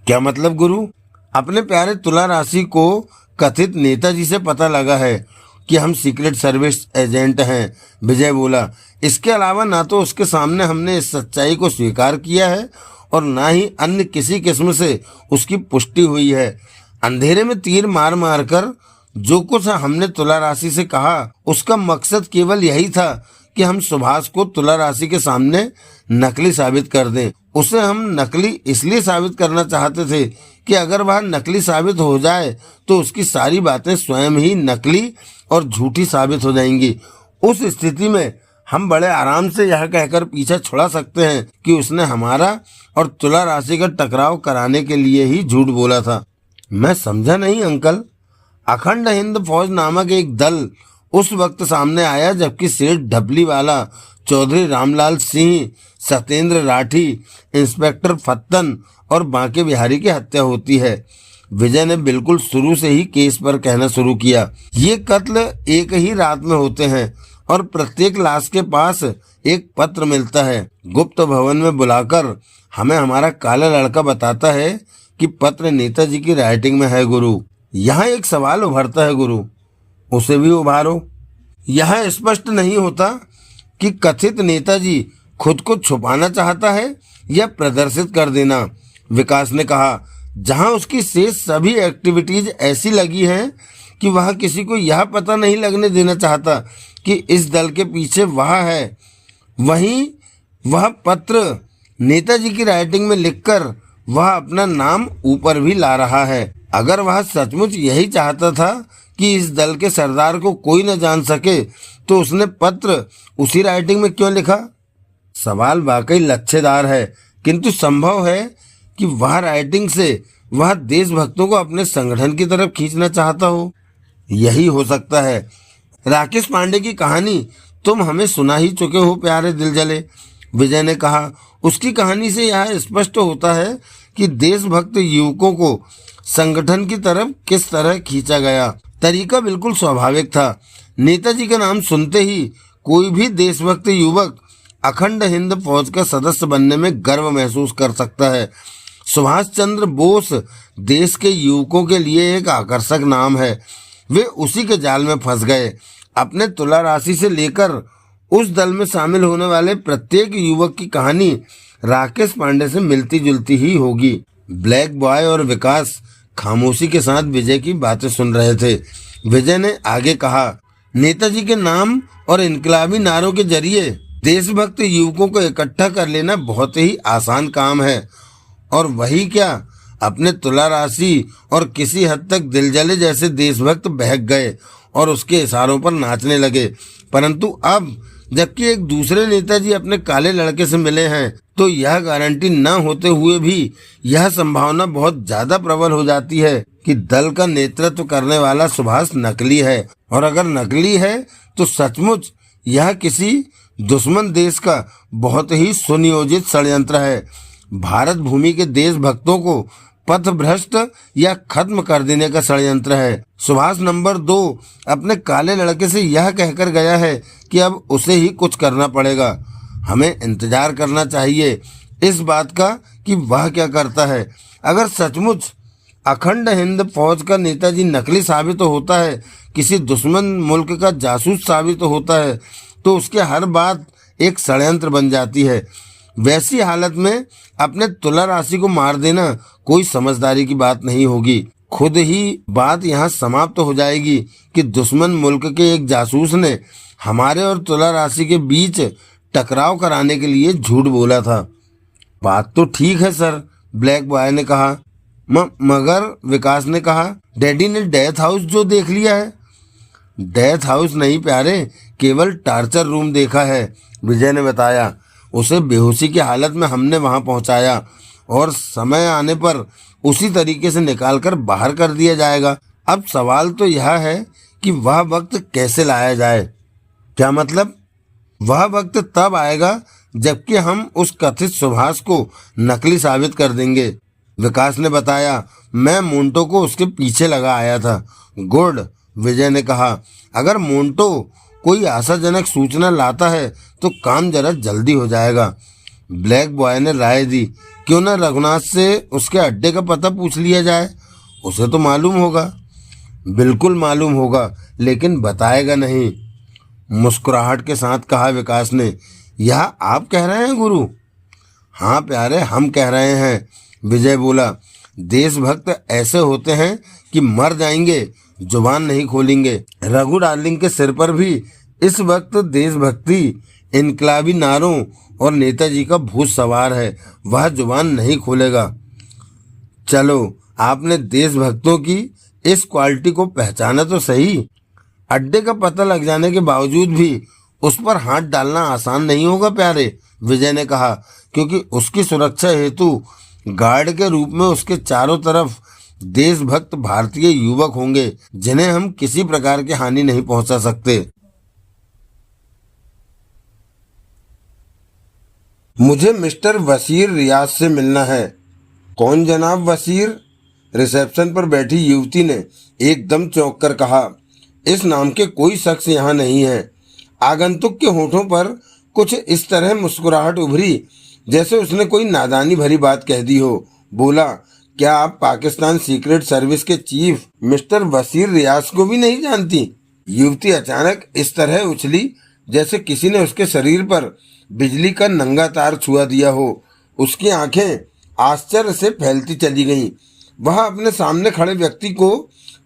क्या मतलब गुरु? अपने प्यारे तुला राशि को कथित नेताजी से पता लगा है कि हम सीक्रेट सर्विस एजेंट हैं, विजय बोला। इसके अलावा ना तो उसके सामने हमने इस सच्चाई को स्वीकार किया है और ना ही अन्य किसी किस्म से उसकी पुष्टि हुई है। अंधेरे में तीर मार मार कर जो कुछ हमने तुला राशि से कहा, उसका मकसद केवल यही था कि हम सुभाष को तुला राशि के सामने नकली साबित कर दें। उसे हम नकली इसलिए साबित करना चाहते थे कि अगर वह नकली साबित हो जाए तो उसकी सारी बातें स्वयं ही नकली और झूठी साबित हो जाएंगी। उस स्थिति में हम बड़े आराम से यह कहकर पीछा छुड़ा सकते हैं कि उसने हमारा और तुला राशि का टकराव कराने के लिए ही झूठ बोला था। मैं समझा नहीं अंकल। अखंड हिंद फौज नामक एक दल उस वक्त सामने आया जबकि सेठ ढपली वाला, चौधरी रामलाल सिंह, सत्येंद्र राठी, इंस्पेक्टर फत्तन और बांके बिहारी की हत्या होती है। विजय ने बिल्कुल शुरू से ही केस पर कहना शुरू किया, ये कत्ल एक ही रात में होते हैं और प्रत्येक लाश के पास एक पत्र मिलता है। गुप्त भवन में बुलाकर हमें हमारा काला लड़का बताता है कि पत्र नेताजी की राइटिंग में है गुरु। यहाँ एक सवाल उभरता है गुरु, उसे भी उभारो। यह स्पष्ट नहीं होता कि कथित नेताजी खुद को छुपाना चाहता है या प्रदर्शित कर देना, विकास ने कहा। जहां उसकी शेष सभी एक्टिविटीज ऐसी लगी हैं कि वह किसी को यह पता नहीं लगने देना चाहता कि इस दल के पीछे वह है, वहीं वह पत्र नेताजी की राइटिंग में लिखकर वह अपना नाम ऊपर भी ला रहा है। अगर वह सचमुच यही चाहता था कि इस दल के सरदार को कोई न जान सके तो उसने पत्र उसी राइटिंग में क्यों लिखा? सवाल वाकई लच्छेदार है, किंतु संभव है कि वह राइटिंग से वह देशभक्तों को अपने संगठन की तरफ खींचना चाहता हो। यही हो सकता है। राकेश पांडे की कहानी तुम हमें सुना ही चुके हो प्यारे दिलजले, विजय ने कहा। उसकी कहानी से यह स्पष्ट होता है कि देशभक्त युवकों को संगठन की तरफ किस तरह खींचा गया। तरीका बिल्कुल स्वाभाविक था। नेताजी का नाम सुनते ही कोई भी देशभक्त युवक अखंड हिंद फौज का सदस्य बनने में गर्व महसूस कर सकता है। सुभाष चंद्र बोस देश के युवकों के लिए एक आकर्षक नाम है। वे उसी के जाल में फंस गए। अपने तुला राशि से लेकर उस दल में शामिल होने वाले प्रत्येक युवक की कहानी राकेश पांडे से मिलती जुलती ही होगी। ब्लैक बॉय और विकास खामोशी के साथ विजय की बातें सुन रहे थे। विजय ने आगे कहा, नेताजी के नाम और इनकलाबी नारों के जरिए देशभक्त युवकों को इकट्ठा कर लेना बहुत ही आसान काम है। और वही क्या, अपने तुला राशि और किसी हद तक दिलजले जैसे देशभक्त बहक गए और उसके इशारों पर नाचने लगे। परंतु अब जबकि एक दूसरे नेताजी अपने काले लड़के से मिले हैं तो यह गारंटी न होते हुए भी यह संभावना बहुत ज्यादा प्रबल हो जाती है कि दल का नेतृत्व करने वाला सुभाष नकली है। और अगर नकली है तो सचमुच यह किसी दुश्मन देश का बहुत ही सुनियोजित षड्यंत्र है। भारत भूमि के देशभक्तों को पथभ्रष्ट या खत्म कर देने का षड्यंत्र है। सुभाष नंबर 2 अपने काले लड़के से यह कहकर गया है कि अब उसे ही कुछ करना पड़ेगा। हमें इंतजार करना चाहिए इस बात का कि वह क्या करता है। अगर सचमुच अखंड हिंद फौज का नेताजी नकली साबित होता है, किसी दुश्मन मुल्क का जासूस साबित होता है, तो उसके हर बात एक षड्यंत्र बन जाती है। वैसी हालत में अपने तुला राशि को मार देना कोई समझदारी की बात नहीं होगी। खुद ही बात यहाँ समाप्त हो जाएगी कि दुश्मन मुल्क के एक जासूस ने हमारे और तुला राशि के बीच टकराव कराने के लिए झूठ बोला था। बात तो ठीक है सर, ब्लैक बॉय ने कहा। मगर विकास ने कहा, डैडी ने डेथ हाउस जो देख लिया है। डेथ हाउस नहीं प्यारे, केवल टार्चर रूम देखा है, विजय ने बताया। उसे बेहोशी की हालत में हमने वहां पहुंचाया और समय आने पर उसी तरीके से निकालकर बाहर कर दिया जाएगा। अब सवाल तो यह है कि वह वक्त कैसे लाया जाए। क्या मतलब? वह वक्त तब आएगा जबकि हम उस कथित सुभाष को नकली साबित कर देंगे, विकास ने बताया। मैं मोंटो को उसके पीछे लगा आया था। गुड, विजय ने कहा। अगर मोंटो कोई आशाजनक सूचना लाता है तो काम जरा जल्दी हो जाएगा, ब्लैक बॉय ने राय दी। क्यों न रघुनाथ से उसके अड्डे का पता पूछ लिया जाए, उसे तो मालूम होगा। बिल्कुल मालूम होगा, लेकिन बताएगा नहीं, मुस्कुराहट के साथ कहा विकास ने। यह आप कह रहे हैं गुरु? हाँ प्यारे, हम कह रहे हैं, विजय बोला। देशभक्त ऐसे होते हैं कि मर जाएंगे, जुबान नहीं खोलेंगे। रघु डार्लिंग के सिर पर भी इस वक्त देशभक्ति, इनकलाबी नारों और नेताजी का भूत सवार है। वह जुबान नहीं खोलेगा। चलो, आपने देशभक्तों की इस क्वालिटी को पहचाना तो सही। अड्डे का पता लग जाने के बावजूद भी उस पर हाथ डालना आसान नहीं होगा प्यारे, विजय ने कहा, क्योंकि उसकी सुरक्षा हेतु गार्ड के रूप में उसके चारों तरफ देशभक्त भारतीय युवक होंगे, जिन्हें हम किसी प्रकार की हानि नहीं पहुंचा सकते। मुझे मिस्टर वसीर रियाज से मिलना है। कौन जनाब वसीर? रिसेप्शन पर बैठी युवती ने एकदम चौंक कर कहा। इस नाम के कोई शख्स यहाँ नहीं है। आगंतुक के होठों पर कुछ इस तरह मुस्कुराहट उभरी जैसे उसने कोई नादानी भरी बात कह दी हो। बोला, क्या आप पाकिस्तान सीक्रेट सर्विस के चीफ मिस्टर वसीर रियाज को भी नहीं जानती? युवती अचानक इस तरह उछली जैसे किसी ने उसके शरीर पर बिजली का नंगा तार छुआ दिया हो। उसकी आंखें आश्चर्य से फैलती चली गईं। वह अपने सामने खड़े व्यक्ति को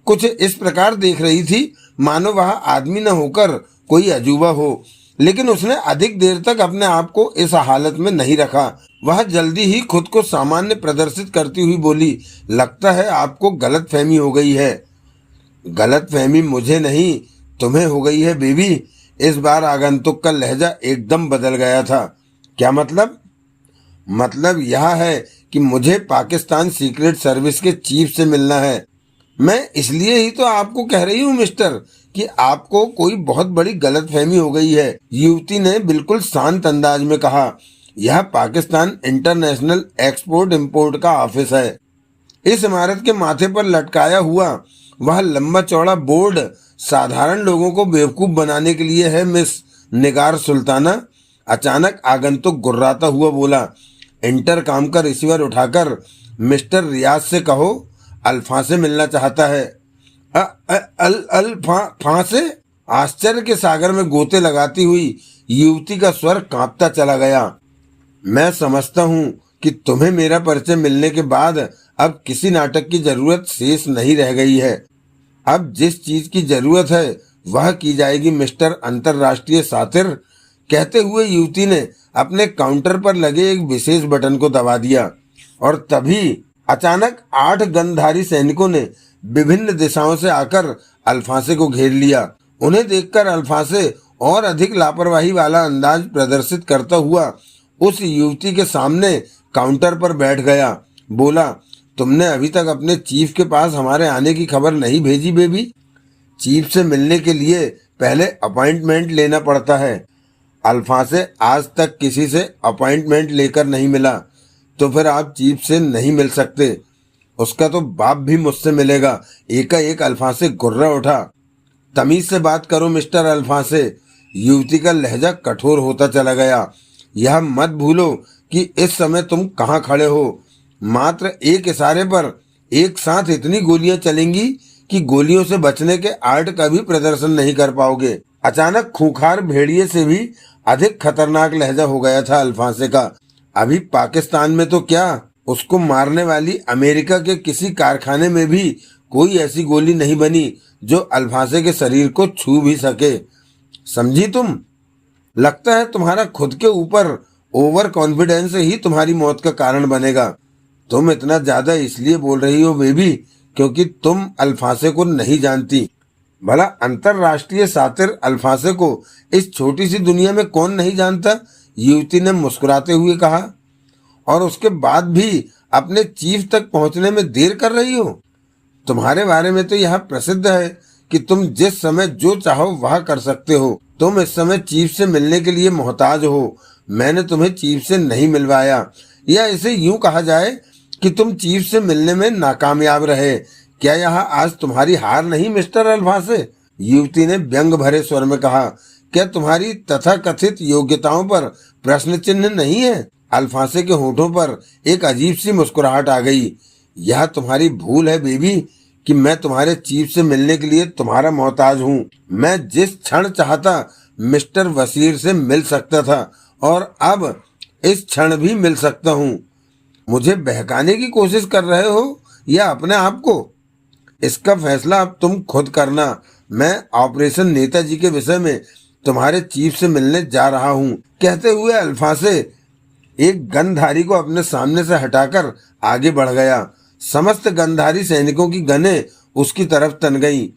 कुछ इस प्रकार देख रही थी मानो वह आदमी न होकर कोई अजूबा हो। लेकिन उसने अधिक देर तक अपने आप को इस हालत में नहीं रखा। वह जल्दी ही खुद को सामान्य प्रदर्शित करती हुई बोली, लगता है आपको गलतफहमी हो गई है। गलतफहमी मुझे नहीं, तुम्हें हो गई है बेबी। इस बार आगंतुक का लहजा एकदम बदल गया था। क्या मतलब? मतलब यह है कि मुझे पाकिस्तान सीक्रेट सर्विस के चीफ से मिलना है। मैं इसलिए ही तो आपको कह रही हूँ मिस्टर कि आपको कोई बहुत बड़ी गलतफहमी हो गई है, युवती ने बिल्कुल शांत अंदाज में कहा। यह पाकिस्तान इंटरनेशनल एक्सपोर्ट इंपोर्ट का ऑफिस है। इस इमारत के माथे पर लटकाया हुआ वह लंबा चौड़ा बोर्ड साधारण लोगों को बेवकूफ बनाने के लिए है मिस निगार सुल्ताना। अचानक आगंतुक गुर्राता हुआ बोला। इंटरकॉम का रिसीवर उठाकर मिस्टर रियाज से कहो, अल्फा से मिलना चाहता है। अल्फा से? आश्चर्य के सागर में गोते लगाती हुई युवती का स्वर कांपता चला गया। मैं समझता हूँ कि तुम्हें मेरा परिचय मिलने के बाद अब किसी नाटक की जरूरत शेष नहीं रह गई है। अब जिस चीज की जरूरत है वह की जाएगी मिस्टर अंतरराष्ट्रीय सातिर। कहते हुए युवती ने अपने काउंटर पर लगे एक विशेष बटन को दबा दिया और तभी अचानक 8 गनधारी सैनिकों ने विभिन्न दिशाओं से आकर अल्फासे को घेर लिया। उन्हें देखकर अल्फासे और अधिक लापरवाही वाला अंदाज प्रदर्शित करता हुआ उस युवती के सामने काउंटर पर बैठ गया। बोला, तुमने अभी तक अपने चीफ के पास हमारे आने की खबर नहीं भेजी बेबी? चीफ से मिलने के लिए पहले अपॉइंटमेंट लेना पड़ता है। अल्फासे आज तक किसी से अपॉइंटमेंट लेकर नहीं मिला। तो फिर आप चीफ से नहीं मिल सकते। उसका तो बाप भी मुझसे मिलेगा। एकाएक अल्फांसे गुर्रा उठा। तमीज से बात करो मिस्टर अल्फांसे। युवती का लहजा कठोर होता चला गया। यह मत भूलो कि इस समय तुम कहाँ खड़े हो। मात्र एक इशारे पर एक साथ इतनी गोलियां चलेंगी कि गोलियों से बचने के आर्ट का भी प्रदर्शन नहीं कर पाओगे। अचानक खूंखार भेड़िए से भी अधिक खतरनाक लहजा हो गया था अल्फांसे का। अभी पाकिस्तान में तो क्या, उसको मारने वाली अमेरिका के किसी कारखाने में भी कोई ऐसी गोली नहीं बनी जो अल्फांसे के शरीर को छू भी सके। समझी तुम? लगता है तुम्हारा खुद के ऊपर ओवर कॉन्फिडेंस ही तुम्हारी मौत का कारण बनेगा। तुम इतना ज्यादा इसलिए बोल रही हो बेबी क्योंकि तुम अल्फांसे को नहीं जानती। भला अंतरराष्ट्रीय सातिर अल्फांसे को इस छोटी सी दुनिया में कौन नहीं जानता? युवती ने मुस्कुराते हुए कहा। और उसके बाद भी अपने चीफ तक पहुंचने में देर कर रही हो? तुम्हारे बारे में तो यह प्रसिद्ध है कि तुम जिस समय जो चाहो वह कर सकते हो। तुम इस समय चीफ से मिलने के लिए मोहताज हो। मैंने तुम्हें चीफ से नहीं मिलवाया, या इसे यूं कहा जाए कि तुम चीफ से मिलने में नाकामयाब रहे। क्या यह आज तुम्हारी हार नहीं मिस्टर अल्फांसे? युवती ने व्यंग भरे स्वर में कहा। क्या तुम्हारी तथाकथित योग्यताओं पर प्रश्न चिन्ह नहीं है? अल्फांसे के होठों पर एक अजीब सी मुस्कुराहट आ गई। यह तुम्हारी भूल है बेबी कि मैं तुम्हारे चीफ से मिलने के लिए तुम्हारा मोहताज हूँ। मैं जिस क्षण चाहता मिस्टर वसीर से मिल सकता था और अब इस क्षण भी मिल सकता हूँ। मुझे बहकाने की कोशिश कर रहे हो या अपने आप को? इसका फैसला अब तुम खुद करना। मैं ऑपरेशन नेताजी के विषय में तुम्हारे चीफ से मिलने जा रहा हूँ। कहते हुए अल्फांसे एक गनधारी को अपने सामने से हटाकर आगे बढ़ गया। समस्त गनधारी सैनिकों की गनें उसकी तरफ तन गईं।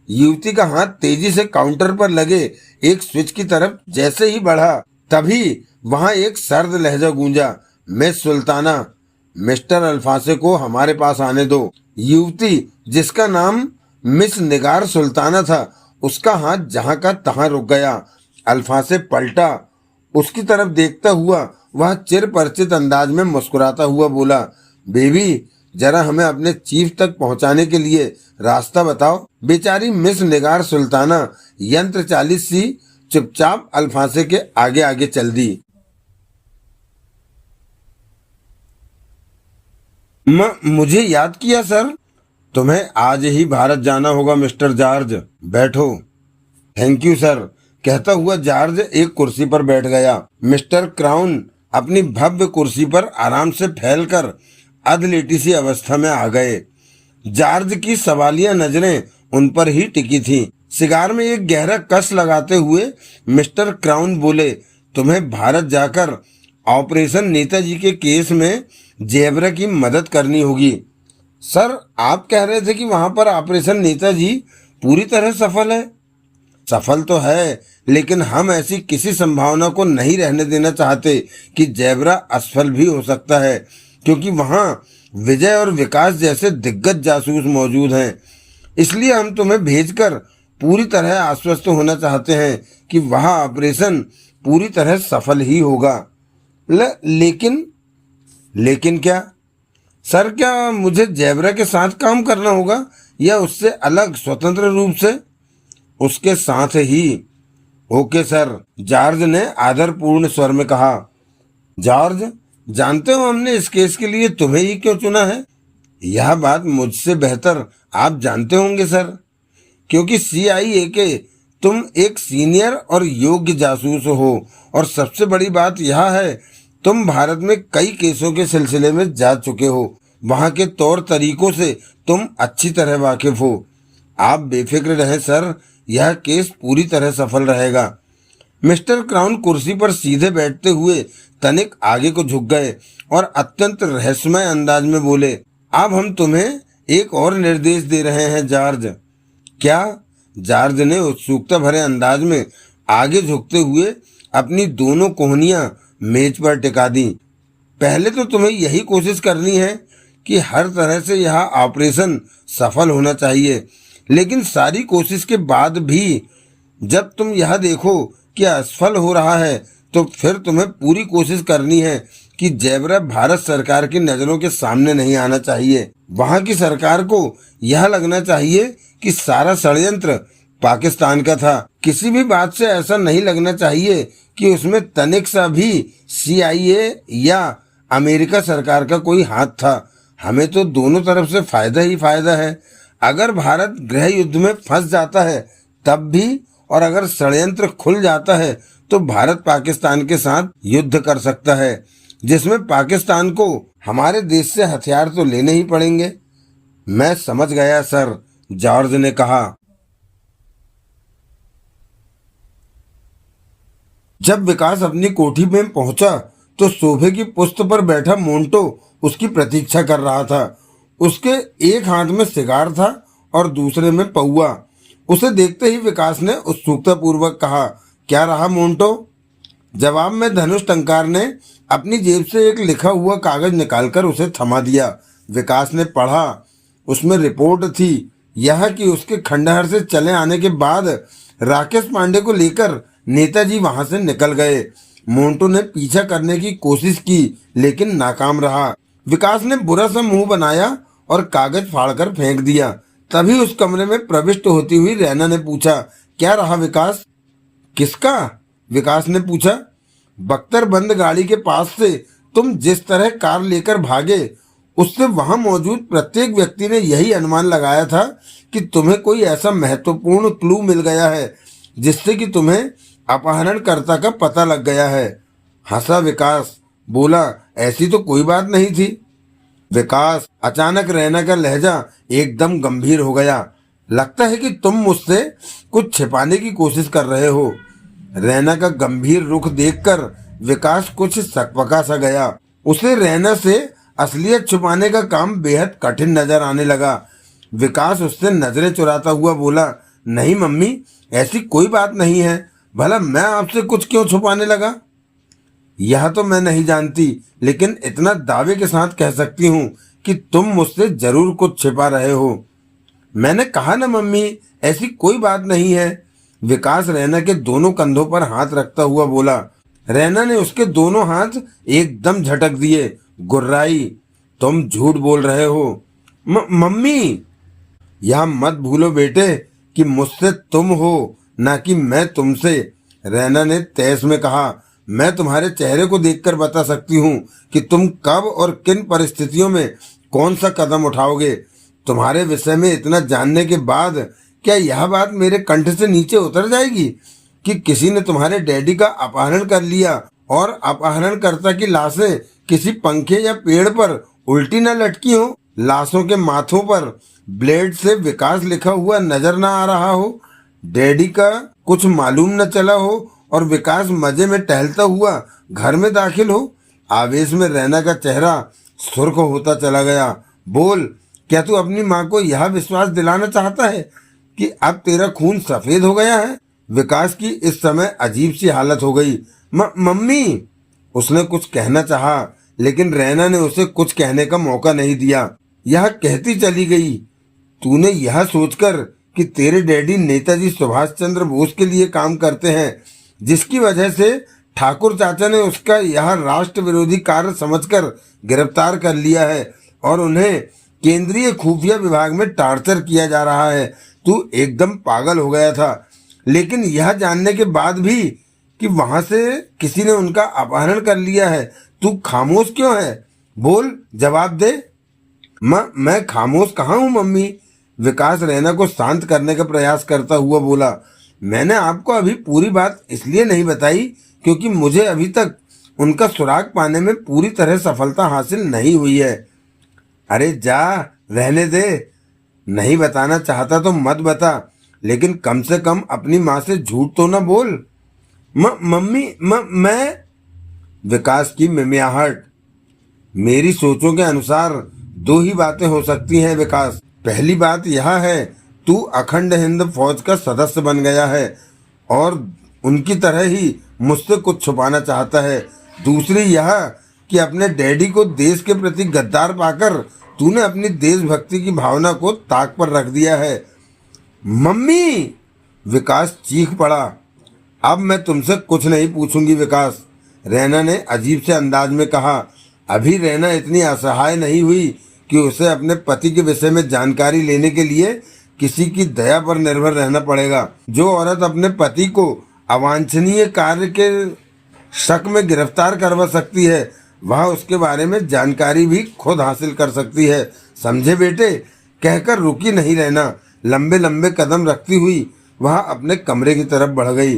युवती का हाथ तेजी से काउंटर पर लगे एक स्विच की तरफ जैसे ही बढ़ा, तभी वहां एक सर्द लहजा गूंजा। मिस सुल्ताना, मिस्टर अल्फांसे को हमारे पास आने दो। युवती जिसका नाम मिस निगार सुल्ताना था, उसका हाथ जहां का तहां रुक गया। अल्फांसे पलटा। उसकी तरफ देखता हुआ वह चिर परिचित अंदाज में मुस्कुराता हुआ बोला, बेबी जरा हमें अपने चीफ तक पहुंचाने के लिए रास्ता बताओ। बेचारी मिस निगार सुल्ताना यंत्र चालित सी चुपचाप अल्फांसे के आगे आगे चल दी। मुझे याद किया सर। तुम्हें आज ही भारत जाना होगा मिस्टर जॉर्ज। बैठो। Thank you sir. कहता हुआ जॉर्ज एक कुर्सी पर बैठ गया। मिस्टर क्राउन अपनी भव्य कुर्सी पर आराम से फैलकर अधलेटी सी अवस्था में आ गए। जॉर्ज की सवालिया नजरें उन पर ही टिकी थीं। सिगार में एक गहरा कस लगाते हुए मिस्टर क्राउन बोले, तुम्हें भारत जाकर ऑपरेशन नेताजी के केस में जेबरा की मदद करनी होगी। सर आप कह रहे थे कि वहां पर ऑपरेशन नेताजी पूरी तरह सफल है। सफल तो है, लेकिन हम ऐसी किसी संभावना को नहीं रहने देना चाहते कि जेबरा असफल भी हो सकता है, क्योंकि वहां विजय और विकास जैसे दिग्गज जासूस मौजूद हैं। इसलिए हम तुम्हें भेजकर पूरी तरह आश्वस्त होना चाहते हैं कि वह ऑपरेशन पूरी तरह सफल ही होगा। लेकिन क्या सर? क्या मुझे जेबरा के साथ काम करना होगा या उससे अलग स्वतंत्र रूप से? उसके साथ ही। ओके सर, जॉर्ज ने आदरपूर्ण स्वर में कहा। जॉर्ज, जानते हो हमने इस केस के लिए तुम्हें ही क्यों चुना है? यह बात मुझसे बेहतर आप जानते होंगे सर, क्योंकि CIA के तुम एक सीनियर और योग्य जासूस हो, और सबसे बड़ी बात यह है तुम भारत में कई केसों के सिलसिले में जा चुके हो। वहां के तौर तरीकों से तुम अच्छी तरह वाकिफ हो। आप बेफिक्र रहें सर, यह केस पूरी तरह सफल रहेगा। मिस्टर क्राउन कुर्सी पर सीधे बैठते हुए तनिक आगे को झुक गए और अत्यंत रहस्यमय अंदाज में बोले, अब हम तुम्हें एक और निर्देश दे रहे हैं जॉर्ज। क्या? जॉर्ज ने उत्सुकता भरे अंदाज में आगे झुकते हुए अपनी दोनों कोहनियां मेज पर टिका दी। पहले तो तुम्हें यही कोशिश करनी है कि हर तरह से यह ऑपरेशन सफल होना चाहिए, लेकिन सारी कोशिश के बाद भी जब तुम यह देखो कि असफल हो रहा है, तो फिर तुम्हें पूरी कोशिश करनी है कि जैबरा भारत सरकार की नजरों के सामने नहीं आना चाहिए। वहाँ की सरकार को यह लगना चाहिए कि सारा षड्यंत्र पाकिस्तान का था। किसी भी बात से ऐसा नहीं लगना चाहिए कि उसमें तनिक सा भी CIA या अमेरिका सरकार का कोई हाथ था। हमें तो दोनों तरफ से फायदा ही फायदा है। अगर भारत गृह युद्ध में फंस जाता है तब भी, और अगर षड्यंत्र खुल जाता है तो भारत पाकिस्तान के साथ युद्ध कर सकता है, जिसमें पाकिस्तान को हमारे देश से हथियार तो लेने ही पड़ेंगे। मैं समझ गया सर, जॉर्ज ने कहा। जब विकास अपनी कोठी में पहुंचा तो सोफे की पुश्त पर बैठा मोंटो उसकी प्रतीक्षा कर रहा था। उसके एक हाथ में सिगार था और दूसरे में पौआ। उसे देखते ही विकास ने उत्सुकता पूर्वक कहा, क्या रहा मोंटो? जवाब में धनुष टंकार ने अपनी जेब से एक लिखा हुआ कागज निकालकर उसे थमा दिया। विकास ने पढ़ा। उसमें रिपोर्ट थी यह कि उसके खंडहर से चले आने के बाद राकेश पांडे को लेकर नेताजी वहां से निकल गए। मोंटो ने पीछा करने की कोशिश की लेकिन नाकाम रहा। विकास ने बुरा सा मुंह बनाया और कागज फाड़कर फेंक दिया। तभी उस कमरे में प्रविष्ट होती हुई रैना ने पूछा, क्या रहा विकास? किसका? विकास ने पूछा। बख्तरबंद गाड़ी के पास से तुम जिस तरह कार लेकर भागे, उससे वहां मौजूद प्रत्येक व्यक्ति ने यही अनुमान लगाया था कि तुम्हें कोई ऐसा महत्वपूर्ण क्लू मिल गया है जिससे कि तुम्हें अपहरणकर्ता का पता लग गया है। हंसा विकास, बोला, ऐसी तो कोई बात नहीं थी। विकास, अचानक रैना का लहजा एकदम गंभीर हो गया। लगता है कि तुम मुझसे कुछ छिपाने की कोशिश कर रहे हो। रैना का गंभीर रुख देखकर विकास कुछ सकपका सा गया। उसे रैना से असलियत छुपाने का काम बेहद कठिन नजर आने लगा। विकास उससे नजरें चुराता हुआ बोला, नहीं मम्मी, ऐसी कोई बात नहीं है। भला मैं आपसे कुछ क्यों छुपाने लगा? यह तो मैं नहीं जानती, लेकिन इतना दावे के साथ कह सकती हूँ कि तुम मुझसे जरूर कुछ छिपा रहे हो। मैंने कहा ना मम्मी, ऐसी कोई बात नहीं है। विकास रैना के दोनों कंधों पर हाथ रखता हुआ बोला। रैना ने उसके दोनों हाथ एकदम झटक दिए। गुर्राई, तुम झूठ बोल रहे हो। मम्मी, यह मत भूलो बेटे कि मुझसे तुम हो, ना कि मैं तुमसे, रैना ने तेज में कहा। मैं तुम्हारे चेहरे को देखकर बता सकती हूँ कि तुम कब और किन परिस्थितियों में कौन सा कदम उठाओगे। तुम्हारे विषय में इतना जानने के बाद क्या यह बात मेरे कंठ से नीचे उतर जाएगी कि किसी ने तुम्हारे डैडी का अपहरण कर लिया और अपहरणकर्ता की लाशें किसी पंखे या पेड़ पर उल्टी न लटकी हो, लाशों के माथों पर ब्लेड से विकास लिखा हुआ नजर न आ रहा हो, डैडी का कुछ मालूम न चला हो और विकास मजे में टहलता हुआ घर में दाखिल हो। आवेश में रैना का चेहरा सुर्ख होता चला गया। बोल, क्या तू अपनी माँ को यह विश्वास दिलाना चाहता है कि अब तेरा खून सफेद हो गया है? विकास की इस समय अजीब सी हालत हो गई। मम्मी, उसने कुछ कहना चाहा लेकिन रैना ने उसे कुछ कहने का मौका नहीं दिया। यह कहती चली गई, तूने यह सोचकर कि तेरे डैडी नेताजी सुभाष चंद्र बोस के लिए काम करते हैं, जिसकी वजह से ठाकुर चाचा ने उसका यह राष्ट्र विरोधी कार्य समझकर गिरफ्तार कर लिया है और उन्हें केंद्रीय खुफिया विभाग में टार्चर किया जा रहा है। तू एकदम पागल हो गया था। लेकिन यह जानने के बाद भी कि वहां से किसी ने उनका अपहरण कर लिया है, तू खामोश क्यों है? बोल, जवाब दे। मैं खामोश कहाँ हूँ मम्मी? विकास रैना को शांत करने का प्रयास करता हुआ बोला। मैंने आपको अभी पूरी बात इसलिए नहीं बताई क्योंकि मुझे अभी तक उनका सुराग पाने में पूरी तरह सफलता हासिल नहीं हुई है। अरे जा, रहने दे। नहीं बताना चाहता तो मत बता, लेकिन कम से कम अपनी माँ से झूठ तो ना बोल। मम्मी, मैं विकास की मिमियाहट। मेरी सोचों के अनुसार दो ही बातें हो सकती हैं विकास। पहली बात यह है, तू अखंड हिंद फौज का सदस्य बन गया है और उनकी तरह ही मुझसे कुछ छुपाना चाहता है। दूसरी यह कि अपने डैडी को देश के प्रति गद्दार पाकर तूने अपनी देशभक्ति की भावना को ताक पर रख दिया है। मम्मी, विकास चीख पड़ा। अब मैं तुमसे कुछ नहीं पूछूंगी विकास। रैना ने अजीब से अंदाज में कहा। अभी रैना इतनी असहाय नहीं हुई कि उसे अपने पति के विषय में जानकारी लेने के लिए किसी की दया पर निर्भर रहना पड़ेगा। जो औरत अपने पति को अवांछनीय कार्य के शक में गिरफ्तार करवा सकती है, वह उसके बारे में जानकारी भी खुद हासिल कर सकती है। समझे बेटे? कहकर रुकी नहीं रहना। लंबे लंबे कदम रखती हुई वह अपने कमरे की तरफ बढ़ गई।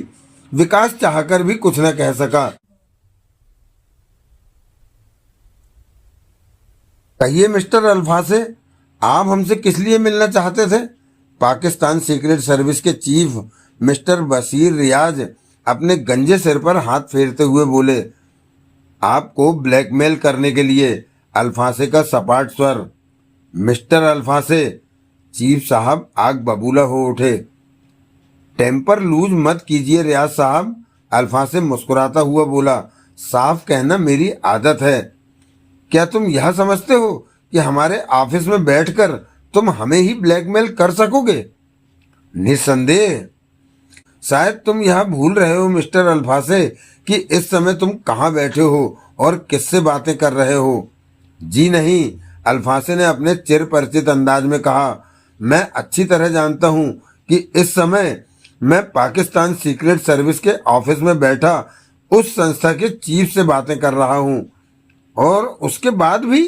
विकास चाहकर भी कुछ न कह सका। कहिए मिस्टर अल्फासे, आप हमसे किस लिए मिलना चाहते थे? पाकिस्तान सीक्रेट सर्विस के चीफ मिस्टर बशीर रियाज अपने गंजे सिर पर हाथ फेरते हुए बोले। आपको ब्लैकमेल करने के लिए। अल्फासे का सपाट स्वर। मिस्टर अल्फासे, चीफ साहब आग बबूला हो उठे। टेम्पर लूज मत कीजिए रियाज साहब, अल्फासे मुस्कुराता हुआ बोला। साफ कहना मेरी आदत है। क्या तुम यह समझते हो कि हमारे ऑफिस में बैठकर तुम हमें ही ब्लैकमेल कर सकोगे? निस्संदेह। शायद तुम यह भूल रहे हो मिस्टर अल्फासे कि इस समय तुम कहाँ बैठे हो और किससे बातें कर रहे हो। जी नहीं, अल्फासे ने अपने चिर परिचित अंदाज में कहा। मैं अच्छी तरह जानता हूँ कि इस समय मैं पाकिस्तान सीक्रेट सर्विस के ऑफिस में बैठा उस संस्था के चीफ से बातें कर रहा हूँ, और उसके बाद भी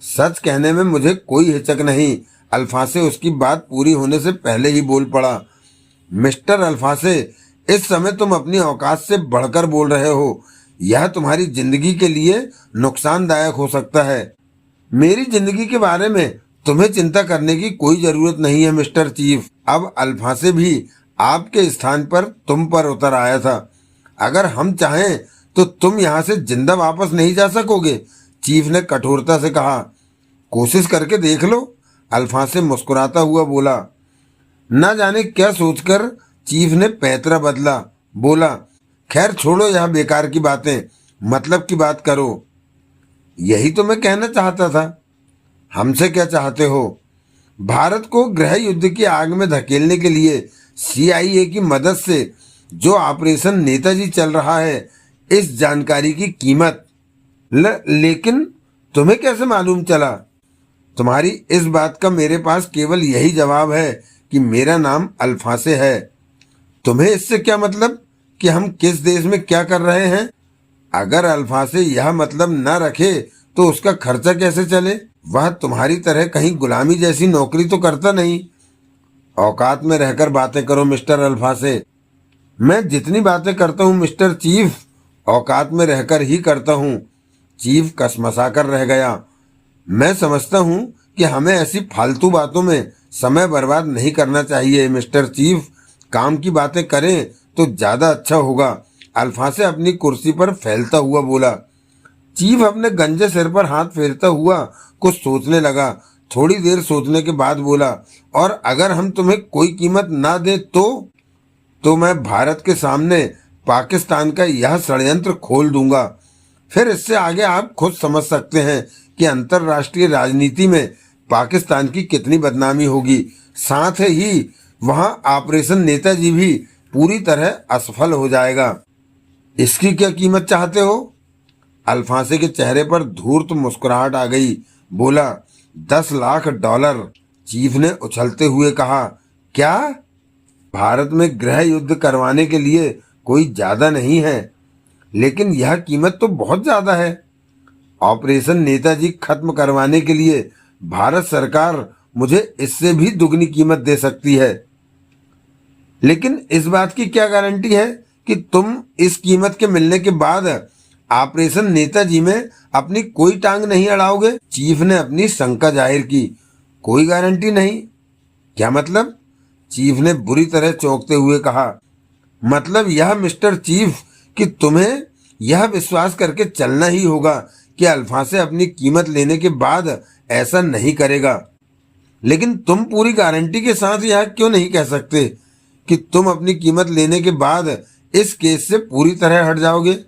सच कहने में मुझे कोई हिचक नहीं। अल्फासे उसकी बात पूरी होने से पहले ही बोल पड़ा। मिस्टर अल्फासे, इस समय तुम अपनी औकात से बढ़कर बोल रहे हो। यह तुम्हारी जिंदगी के लिए नुकसानदायक हो सकता है। मेरी जिंदगी के बारे में तुम्हें चिंता करने की कोई जरूरत नहीं है मिस्टर चीफ। अब अल्फासे भी आपके स्थान पर तुम पर उतर आया था। अगर हम चाहें तो तुम यहाँ से जिंदा वापस नहीं जा सकोगे, चीफ ने कठोरता से कहा। कोशिश करके देख लो, अल्फासे मुस्कुराता हुआ बोला। न जाने क्या सोचकर चीफ ने पैतरा बदला। बोला, खैर छोड़ो यह बेकार की बातें, मतलब की बात करो। यही तो मैं कहना चाहता था। हमसे क्या चाहते हो? भारत को गृह युद्ध की आग में धकेलने के लिए CIA की मदद से जो ऑपरेशन नेताजी चल रहा है, इस जानकारी की कीमत। लेकिन तुम्हें कैसे मालूम चला? तुम्हारी इस बात का मेरे पास केवल यही जवाब है कि मेरा नाम अल्फासे है। तुम्हें इससे क्या मतलब कि हम किस देश में क्या कर रहे हैं? अगर अल्फासे यह मतलब न रखे तो उसका खर्चा कैसे चले? वह तुम्हारी तरह कहीं गुलामी जैसी नौकरी तो करता नहीं। औकात में रहकर बातें करो मिस्टर अल्फासे। मैं जितनी बातें करता हूँ मिस्टर चीफ, औकात में रहकर ही करता हूँ। चीफ कसमसाकर रह गया। मैं समझता हूँ कि हमें ऐसी फालतू बातों में समय बर्बाद नहीं करना चाहिए मिस्टर चीफ। काम की बातें करें तो ज्यादा अच्छा होगा, अल्फासे अपनी कुर्सी पर फैलता हुआ बोला। चीफ अपने गंजे सिर पर हाथ फेरता हुआ कुछ सोचने लगा। थोड़ी देर सोचने के बाद बोला, और अगर हम तुम्हें कोई कीमत ना दें तो मैं भारत के सामने पाकिस्तान का यह षड्यंत्र खोल दूंगा। फिर इससे आगे आप खुद समझ सकते हैं कि अंतर्राष्ट्रीय राजनीति में पाकिस्तान की कितनी बदनामी होगी। साथ ही वहां ऑपरेशन नेताजी भी पूरी तरह असफल हो जाएगा। इसकी क्या कीमत चाहते हो? अल्फासे के चेहरे पर धूर्त मुस्कुराहट आ गई। बोला, 10 लाख डॉलर। चीफ ने उछलते हुए कहा। क्या? भारत में गृह युद्ध करवाने के लिए कोई ज्यादा नहीं है, लेकिन यह कीमत तो बहुत ज्यादा है। ऑपरेशन नेताजी खत्म करवाने के लिए भारत सरकार मुझे इससे भी दुगनी कीमत दे सकती है। लेकिन इस बात की क्या गारंटी है कि तुम इस कीमत के मिलने के बाद ऑपरेशन नेताजी में अपनी कोई टांग नहीं अड़ाओगे? चीफ ने अपनी शंका जाहिर की। कोई गारंटी नहीं? क्या मतलब? चीफ ने बुरी तरह चौंकते हुए कहा। मतलब यह मिस्टर चीफ कि तुम्हें यह विश्वास करके चलना ही होगा कि अल्फासे अपनी कीमत लेने के बाद ऐसा नहीं करेगा। लेकिन तुम पूरी गारंटी के साथ यह क्यों नहीं कह सकते कि तुम अपनी कीमत लेने के बाद इस केस से पूरी तरह हट जाओगे?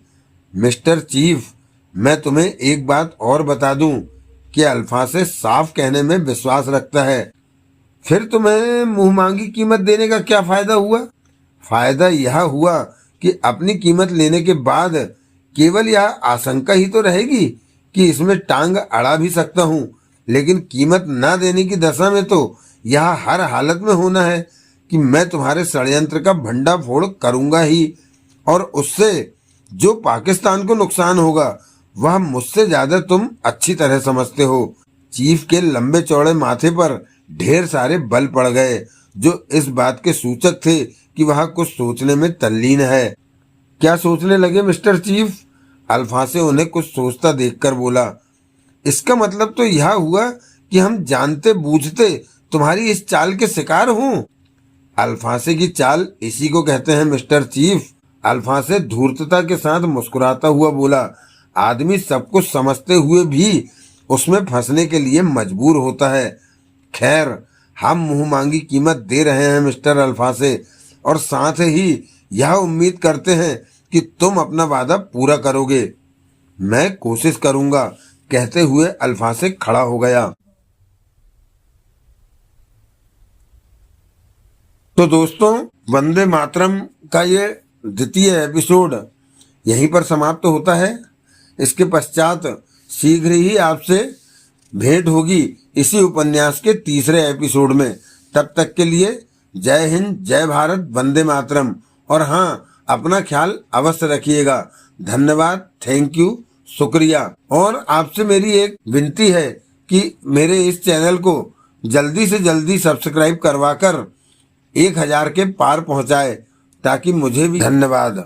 मिस्टर चीफ, मैं तुम्हें एक बात और बता दूं कि अल्फासे साफ कहने में विश्वास रखता है। फिर तुम्हें मुंह मांगी कीमत देने का क्या फायदा हुआ? फायदा यह हुआ कि अपनी कीमत लेने के बाद केवल यह आशंका ही तो रहेगी कि इसमें टांग अड़ा भी सकता हूँ, लेकिन कीमत ना देने की दशा में तो यह हर हालत में होना है कि मैं तुम्हारे षड्यंत्र का भंडाफोड़ करूंगा ही, और उससे जो पाकिस्तान को नुकसान होगा वह मुझसे ज्यादा तुम अच्छी तरह समझते हो। चीफ के लंबे चौड़े माथे पर ढेर सारे बल पड़ गए, जो इस बात के सूचक थे कि वह कुछ सोचने में तल्लीन है। क्या सोचने लगे मिस्टर चीफ? अल्फांसे उन्हें कुछ सोचता देखकर बोला। इसका मतलब तो यह हुआ कि हम जानते बूझते तुम्हारी इस चाल के शिकार हूँ। अल्फांसे की चाल इसी को कहते हैं मिस्टर चीफ। अल्फांसे धूर्तता के साथ मुस्कुराता हुआ बोला। आदमी सब कुछ समझते हुए भी उसमें फंसने के लिए मजबूर होता है। खैर, हम मुंह मांगी कीमत दे रहे हैं मिस्टर अल्फांसे, और साथ ही यह उम्मीद करते हैं कि तुम अपना वादा पूरा करोगे। मैं कोशिश करूंगा, कहते हुए अल्फांसे खड़ा हो गया। तो दोस्तों, वंदे मातरम का ये द्वितीय एपिसोड यहीं पर समाप्त होता है। इसके पश्चात शीघ्र ही आपसे भेंट होगी इसी उपन्यास के तीसरे एपिसोड में। तब तक के लिए जय हिंद, जय भारत, वंदे मातरम। और हाँ, अपना ख्याल अवश्य रखिएगा। धन्यवाद, थैंक यू, शुक्रिया। और आपसे मेरी एक विनती है कि मेरे इस चैनल को जल्दी से जल्दी सब्सक्राइब करवाकर 1000 के पार पहुंचाए, ताकि मुझे भी। धन्यवाद।